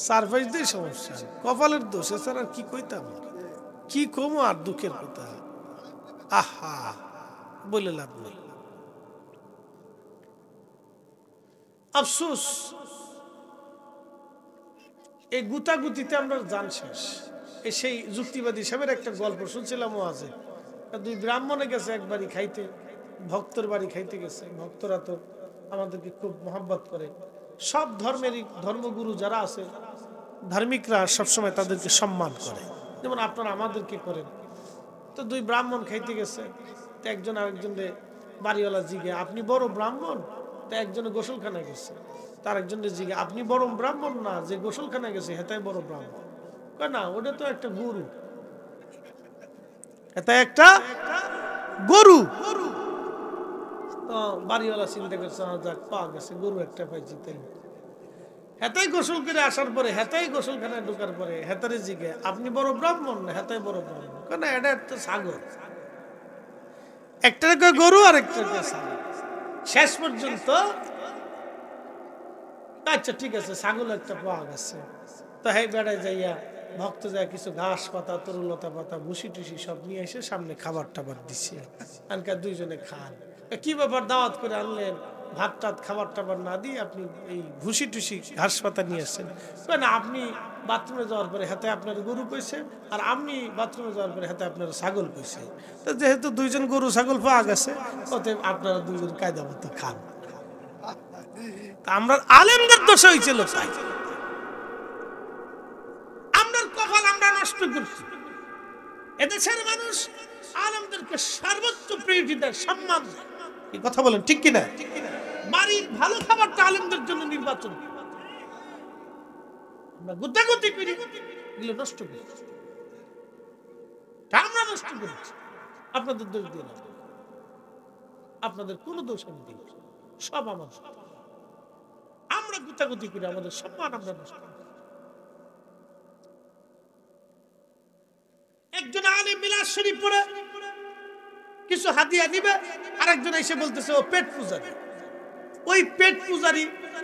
সারফাইস দিয়ে সমস্যা, কপালের দোষ এছাড়া কি কইতাম, কি কমো আর দুঃখের কথা। আহা, বলে লাভ নেই। আফসোস, এই গুতাগুতিতে আমরা জান শেষ। এই সেই যুক্তিবাদী সাহেবের একটা গল্প শুনছিলাম, ও আছে 2 ব্রাহ্মণে গেছে এক বাড়ি খাইতে, ভক্তর বাড়ি খাইতে গেছে। ভক্তরা তো আমাদেরকে খুব মহব্বত করে, সব ধর্মেরই ধর্মগুরু যারা আছে ধার্মিকরা সবসময় তাদেরকে সম্মান করে, যেমন আপনারা আমাদেরকে করেন। তো 2 ব্রাহ্মণ খাইতে গেছে, তো একজন আরেকজনে বাড়িওয়ালা জিগে আপনি বড় ব্রাহ্মণ? তো একজনে গোসলখানায় গেছে, তার একজনের জিগে আপনি বড় ব্রাহ্মণ না, যে গোসলখানায় গেছে হেতাই বড় ব্রাহ্মণ? কয় না, ওটা তো একটা গরু, এটা একটা গরু। তো বাড়িওয়ালা চিন্তা করছে, যাক পাওয়া গেছে, গরু একটা পাইছি। তাই হেতাই গোসল করে আসার পরে, হেতাই গোসলখানায় ঢোকার পরে হেতারে জিগে আপনি বড় ব্রাহ্মণ না? হেতাই বড় ব্রাহ্মণ। কেন, এটা একটা ছাগল। একটার কয় গরু আর একটার কয় ছাগল। শেষ পর্যন্ত আচ্ছা ঠিক আছে, ছাগল একটা পাওয়া গেছে। তো হ্যাঁ, বেড়ায় যাইয়া ভক্ত যায় কিছু ঘাস পাতা, তরুলতা পাতা, ভুসি টুসি সব নিয়ে এসে সামনে খাবার টাবার দিচ্ছে। আনকার 2 জনে খান। কি ব্যাপার, দাওয়াত করে আনলেন, ভাত টাত খাবার টাবার না দিয়ে আপনি এই ভুসি টুসি ঘাস পাতা নিয়ে আসছেন? না, আপনি বাথরুমে যাওয়ার পরে হাতে আপনার গরু কইছে, আর আপনি বাথরুমে যাওয়ার পরে হাতে আপনার ছাগল কইছে। তো যেহেতু 2 জন গরু ছাগল পাওয়া গেছে, অতএব আপনারা 2 জন কায়দা মতো খান। আমরা আলেমদের দোষ হয়েছিল, তাই আমরা কপাল আমরা নষ্ট করছি। এদেশের মানুষ আলেমদেরকে সর্বোচ্চ প্রায়োরিটি দেয়, সম্মান দেয়। এই কথা বলেন ঠিক কিনা? বাড়ির ভালো খাবারটা আলেমদের জন্য নির্বাচন। আমরা গুতাগুতি করি, এগুলো নষ্ট করি, আমরা নষ্ট করছি। আপনাদের দোষ দিয়ে না, আপনাদের কোনো দোষ আমি দিই, সব আমার। আমরা গুতাগুতি করি, আমাদের সম্মান আমরা নষ্ট করি। একজন আলেম মিলাদ শরীফ পড়ে কিছু হাদিয়া নিবে, আরেকজন এসে বলতেছে ও পেট পূজারি। ওই পেট পূজারি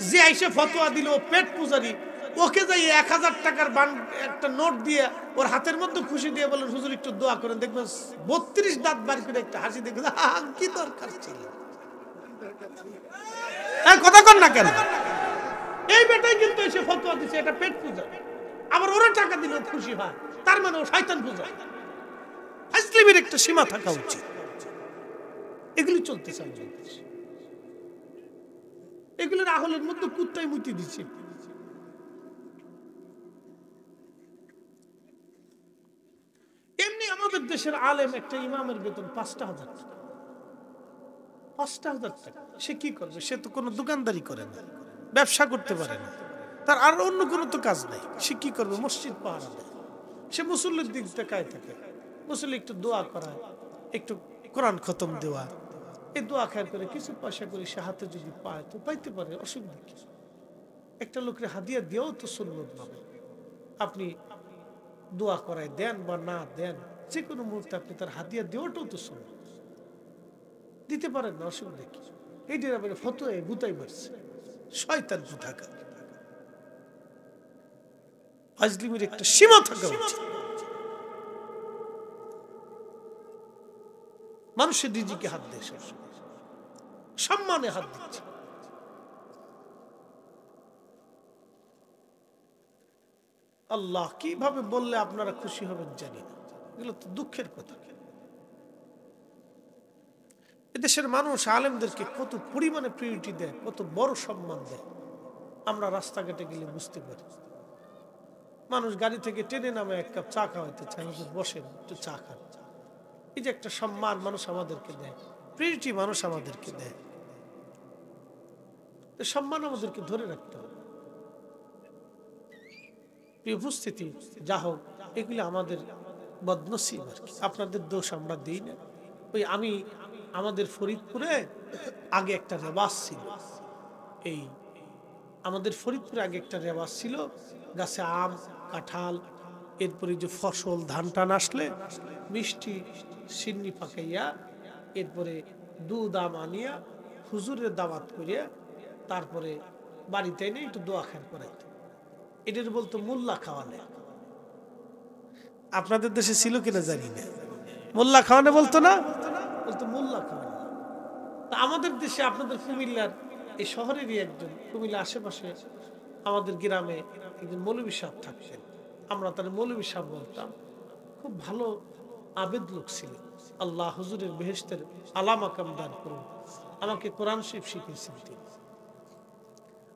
যে এসে ফতোয়া দিল, ও পেট পূজারি, ওকে যাই 1000 টাকার একটা নোট দিয়ে ওর হাতের মধ্যে খুশি দিয়ে বলেন হুজুর একটু দোয়া করেন, দেখবেন 32 দাঁত বার করে একটা হাসি দেখবে, কি দরকার ছিল? কথা কন না কেন? এই বেটাই কিন্তু এসে ফতোয়া দিচ্ছে এটা পেট পূজা, আবার ওরা টাকা দিলে খুশি হয়, তার মানে ও শয়তান পূজা। ফাজলিমির একটা সীমা থাকা উচিত। এগুলি চলতেছে আমাদের দেশে, এগুলোর আহলের মধ্যে কুত্তায় মুতি দিচ্ছে। এমনি আমাদের দেশের আলেম একটা ইমামের বেতন ৫,০০০ টাকা। ৫,০০০ টাকা সে কি করবে? সে তো কোনো দোকানদারি করে না, ব্যবসা করতে পারে না, তার আর অন্য কোনো তো কাজ নাই। সে কি করবে? মসজিদ পাহারা দেয়, সে মুসল্লির দিক তাকায় থাকে, মুসল্লি একটু দোয়া করায়, একটু কোরআন খতম দেওয়া, এই দোয়া খায় করে কিছু পয়সা করে সে হাতে যদি পায় তো পাইতে পারে, অসুবিধা কি? একটা লোকের হাদিয়া দিয়েও তো সুন্নত পাবে। আপনি দোয়া করায় দেন বা না দেন, যে কোনো মুহূর্তে আপনি তার হাদিয়া দেওয়াটাও তো সুন্নত, দিতে পারেন না, অসুবিধা কি? এইটার আবার ফতোয়ায় গুতাই মারছে, শয়তান কোথাকার। ফাজলিমির একটা সীমা থাকা উচিত। মানুষের রিজিকে হাত দিয়ে সম্মানে হাত দিচ্ছে। আল্লাহ কিভাবে বললে আপনারা খুশি হবেন জানি না, এগুলো তো দুঃখের কথা। এদেশের মানুষ আলেমদেরকে কত পরিমাণে প্রায়োরিটি দেয়, কত বড় সম্মান দেয়, আমরা রাস্তাঘাটে গেলে বুঝতে পারি। মানুষ গাড়ি থেকে টেনে নামে এক কাপ চা খাওয়াইতে চায়, বসেন একটু চা খান। এই যে একটা সম্মান মানুষ আমাদেরকে দেয়, প্রায়োরিটি মানুষ আমাদেরকে দেয়, সম্মান আমাদেরকে ধরে রাখতে হবে। উপস্থিতি যা হোক, এগুলো আমাদের বদনসিব আর কি, আপনাদের দোষ আমরা দিই না। ওই আমাদের ফরিদপুরে আগে একটা রেওয়াজ ছিল, এই আমাদের ফরিদপুরে আগে একটা রেওয়াজ ছিল, গাছে আম কাঁঠাল, এরপরে যে ফসল ধান টান আসলে মিষ্টি সিন্নি পাকাইয়া, এরপরে দুধ আম আনিয়া হুজুরের দাওয়াত করিয়া তারপরে বাড়িতে এনে একটু দোয়া খান করাইত। এটার বলতো মোল্লা খাওয়ানে। আপনাদের দেশে ছিল কিনা জানি না, মোল্লা খাওয়ানে বলতো না, বলতো মোল্লা খাওয়ানে। তা আমাদের দেশে আপনাদের কুমিল্লার এই শহরেরই একজন, কুমিল্লা আশেপাশে আমাদের গ্রামে একজন মৌলভী সাহেব থাকতেন, আমরা তার মৌলভী সাহেব বলতাম। খুব ভালো আবেদ লোক ছিলেন, আল্লাহ হুজুরের বেহেশতের আলা মাকাম দান করুন। আমাকে কোরআন শরীফ শিখিয়েছেন তিনি,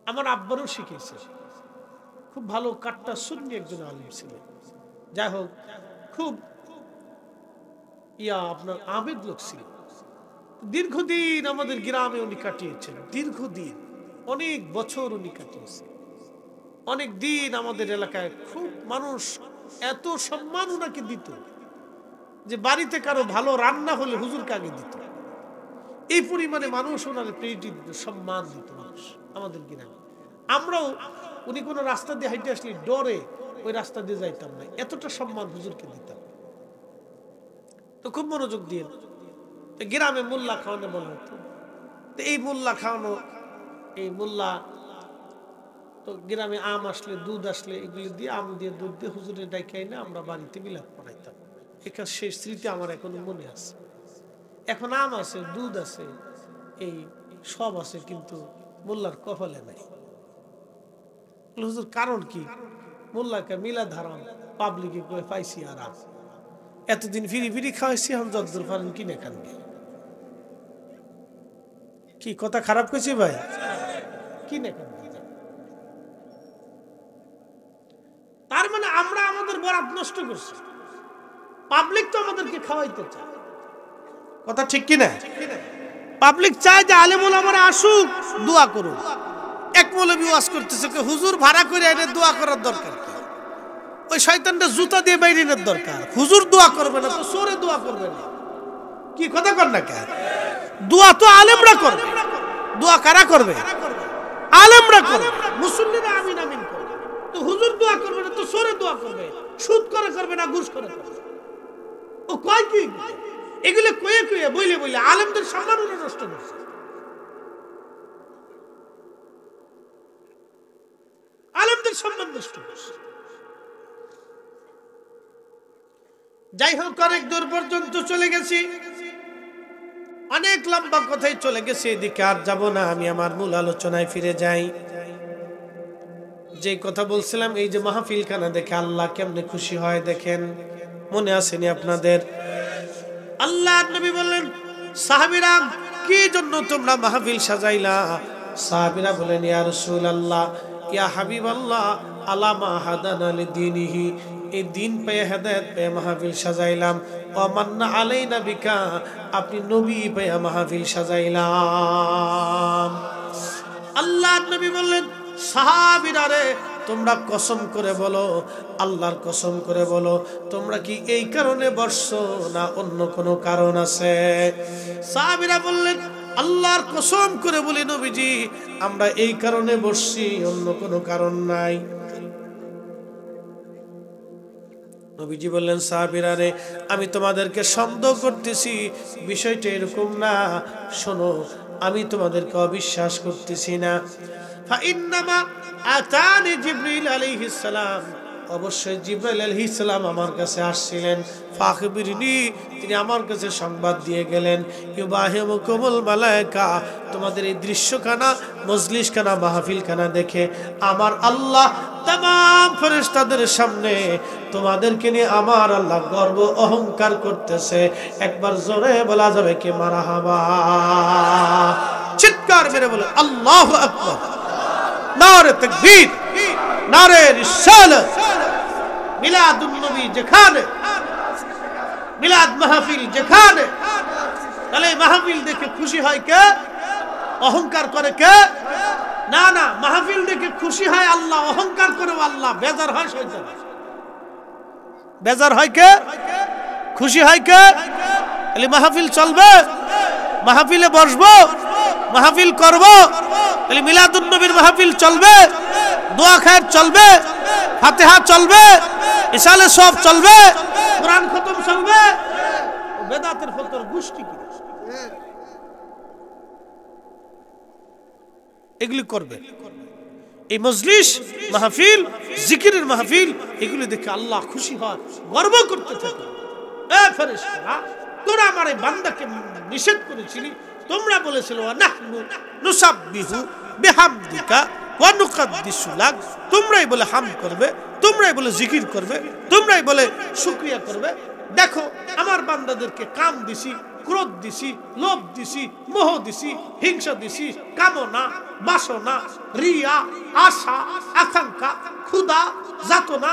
আমার আব্বারও শিখিয়েছে। খুব ভালো কাট্টা সুন্নি একজন আলিম ছিলেন। যাই হোক, খুব আপনার আবেদ লোক ছিলেন। দীর্ঘদিন আমাদের গ্রামে উনি কাটিয়েছেন, দীর্ঘদিন অনেক বছর উনি কাটিয়েছেন। অনেক দিন আমাদের এলাকায় খুব মানুষ এত সম্মান উনাকে দিত যে বাড়িতে কারো ভালো রান্না হলে হুজুরকে আগে দিত। এই পরিমাণে মানুষ ওনার প্রিয়টি সম্মান দিত মানুষ আমাদের গ্রামে। আমরাও উনি কোনো রাস্তা দিয়ে হাইটে আসলে ডরে ওই রাস্তা দিয়ে যাইতাম না, এতটা সম্মান হুজুরকে দিতাম। তো খুব মনোযোগ দিয়ে গ্রামে মোল্লা খাওয়ানো বলা হতো। তো এই মোল্লা খাওয়ানো, এই মোল্লা তো গ্রামে আম আসলে দুধ আসলে এগুলি দিয়ে, আম দিয়ে দুধ দিয়ে হুজুরের ডাইকাই না আমরা বাড়িতে বিলাপ পড়াইতাম। এখানে সেই স্মৃতি আমার এখনো মনে আছে। এখন আম আছে, দুধ আছে, এই সব আছে, কিন্তু মোল্লার কপালে নাই। হুজুর কারণ কি? মোল্লাকে মিলা ধারাম পাবলিকে করে পাইছি আর আম, এতদিন ফিরি ফিরি খাওয়াইছি, এখন যদ্দূর পারেন কিনে খান। কি কথা খারাপ কইছি ভাই? কিনে খান। তার মানে আমরা আমাদের বরাত নষ্ট করছি, পাবলিক তো আমাদেরকে খাওয়াইতে চায়। কথা ঠিক কিনা? পাবলিক চায় যে আলেম ওলামারা আসুক, দোয়া করুন। এক মৌলবি ওয়াজ করতেছে, হুজুর ভাড়া করে এনে দোয়া করার দরকার কি? ওই শয়তানটা জুতা দিয়ে বাইরে এনে দরকার। হুজুর দোয়া করবে না তো সরে দোয়া করবে না। কি কথা কর না কেন? দোয়া তো আলেমরা করবে। দোয়া কারা করবে? আলেমরা করবে, মুসল্লিরা আমিন আমিন করবে। তো হুজুর দোয়া করবে না তো সরে দোয়া করবে, সুদ করে করবে না ঘুষ করে করবে। ও কয় কি? এগুলো কয়ে কয়ে বইলে বইলে আলেমদের সম্মান নষ্ট করছে। আলেমদের সম্মান নষ্ট করছে। যাই হোক, অনেক দূর পর্যন্ত চলে গেছি। অনেক লম্বা কথাই চলে গেছে, এদিকে আর যাব না, আমি আমার মূল আলোচনায় ফিরে যাই। যে কথা বলছিলাম, এই যে মাহফিলখানা দেখে আল্লাহ কেমনে খুশি হয় দেখেন, মনে আসেনি আপনাদের? আল্লাহর নবী বললেন, সাহাবীরা কি জন্য তোমরা মাহফিল সাজাইলা? সাহাবীরা বলেন, ইয়া রাসূলুল্লাহ, ইয়া হাবিবাল্লাহ, আলা মা হাদানা লিদীনিহি, এই দিন পেয়ে হেদায়েত পেয়ে মাহফিল সাজাইলাম। ওয়া মান্না আলাইনা বিকা, আপনি নবী পেয়ে মাহফিল সাজাইলাম। আল্লাহর নবী বললেন, সাহাবীরা রে, তোমরা কসম করে বলো, আল্লাহর কসম করে বলো, তোমরা কি এই কারণে বসছো না অন্য কোনো কারণ আছে? সাহাবীরা বললেন, আল্লাহর কসম করে বলি নবীজি, আমরা এই কারণে বসছি, অন্য কোনো কারণ নাই। নবীজি বললেন, সাহাবীরা রে, আমি তোমাদেরকে সন্দেহ করতেছি, বিষয়টা এরকম না। শোনো, আমি তোমাদেরকে অবিশ্বাস করতেছি না। ফাইন্নামা আতানি জিবরিল আলাইহিস সালাম, অবশ্যই জিবরাইল আলাইহিস সালাম আমার কাছে আসছিলেন। ফাখবিরনি, তিনি আমার কাছে সংবাদ দিয়ে গেলেন, ইউবাহিমুকুমুল মালায়েকা, তোমাদের এই দৃশ্যখানা, মজলিসখানা, মাহফিলখানা দেখে আমার আল্লাহ तमाम ফেরেশতাদের সামনে তোমাদেরকে নিয়ে আমার আল্লাহ গর্ব অহংকার করতেছে। একবার জোরে বলা যাবে কি মারহাবা? চিৎকার মেরে বলে আল্লাহু আকবার, নারে তাকবীর, নারে রিসালাত। মিলাদুন নবী যেখানে, মিলাদ মাহফিল যেখানে, তাহলে মাহফিল দেখে খুশি হয় কে? অহংকার করে কে? না না, মাহফিল দেখে খুশি হয় আল্লাহ, অহংকার করে আল্লাহ, বেজার হয় শয়তান। বেজার হয় কে? খুশি হয় কে? তাহলে মাহফিল চলবে, মাহফিলে বসবো, মাহফিল করব, তাহলে মিলাদুন নবীর মাহফিল চলবে, দোয়া খায়ের চলবে, ফাতিহা চলবে, ইসালে সব চলবে, কোরআন খতম চলবে। বেদাতের ফতর গোষ্ঠী কি এগুলি করবে? এই মজলিস, মাহফিল, জিকিরের মাহফিল, এগুলি দেখে আল্লাহ খুশি হয়, গর্ব করতে থাকে। এ ফেরেশতারা, তোরা আমার এই বান্দাকে নিষেধ করেছিলি, তোমরা বলেছিলে ওয়া নাহনু নুসাব্বিহু বিহামদিকা ওয়া নুকাদ্দিসু লাক, তোমরাই বলে হামদ করবে, তোমরাই বলে জিকির করবে, তোমরাই বলে শুকরিয়া করবে। দেখো আমার বান্দাদেরকে কাম দিছি, ক্রোধ দিছি, লোভ দিছি, মোহ দিছি, হিংসা দিছি, কামনা, বাসনা, রিয়া, আশা, আকাঙ্ক্ষা, ক্ষুধা, যাতনা,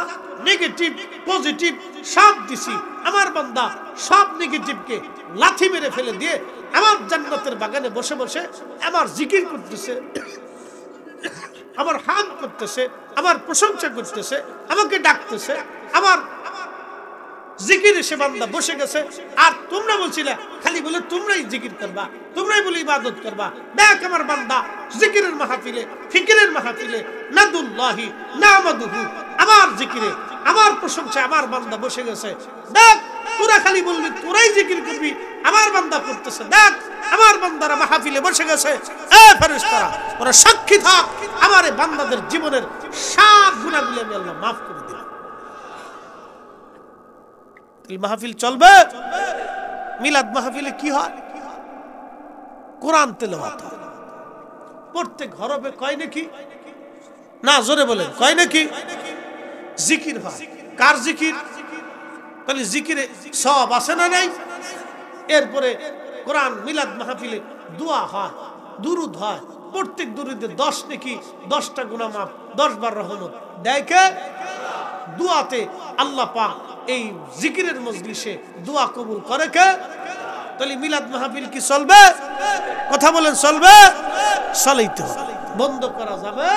নেগেটিভ, পজিটিভ সব দিছি। আমার বান্দা সব নেগেটিভকে লাথি মেরে ফেলে দিয়ে আমার জান্নাতের বাগানে বসে বসে আমার জিকির করতেছে, আমার হামদ করতেছে, আমার প্রশংসা করতেছে, আমাকে ডাকতেছে, আমার জিকির সে বান্দা বসে গেছে। আর তোমরা বলছিলে খালি বলে তোমরাই জিকির করবা, তোমরাই বলে ইবাদত করবা। দেখ আমার বান্দা জিকিরের মাহফিলে, ফিকিরের মাহফিলে, নাদুল্লাহি নামাদুহু, আমার জিকিরে, আমার প্রশংসা আমার বান্দা বসে গেছে। দেখ তোরা খালি বলবি তোরাই জিকির করবি, আমার বান্দা করতেছে। দেখ আমার বান্দারা মাহফিলে বসে গেছে। এ ফেরেশতারা, ওরা সাক্ষী থাক, আমার এই বান্দাদের জীবনের সব গুনাহগুলো আমি আল্লাহ মাফ করে দিলাম। মাহফিল চলবে। মিলাদ মাহফিলে কি হয়? কোরআন তেলাওয়াত হয়। প্রত্যেক হরফে কয় নাকি? না, জোরে বলেন, কয় নাকি? জিকির হয়। কার জিকির? তাহলে জিকিরে সব আছে না নাই? এরপরে কোরআন মিলাদ মাহফিলে দোয়া হয়, দুরুদ হয়। প্রত্যেক দুরুদে 10 নাকি 10টা গুনাহ মাফ, 10 বার রহমত দেয় কে? দোয়াতে আল্লাহ পাক এই জিকিরের মজলিসে দোয়া কবুল করে কে? তাহলে মিলাদ মাহফিল কি চলবে? কথা বলেন, চলবে? চলেই তো, বন্ধ করা যাবে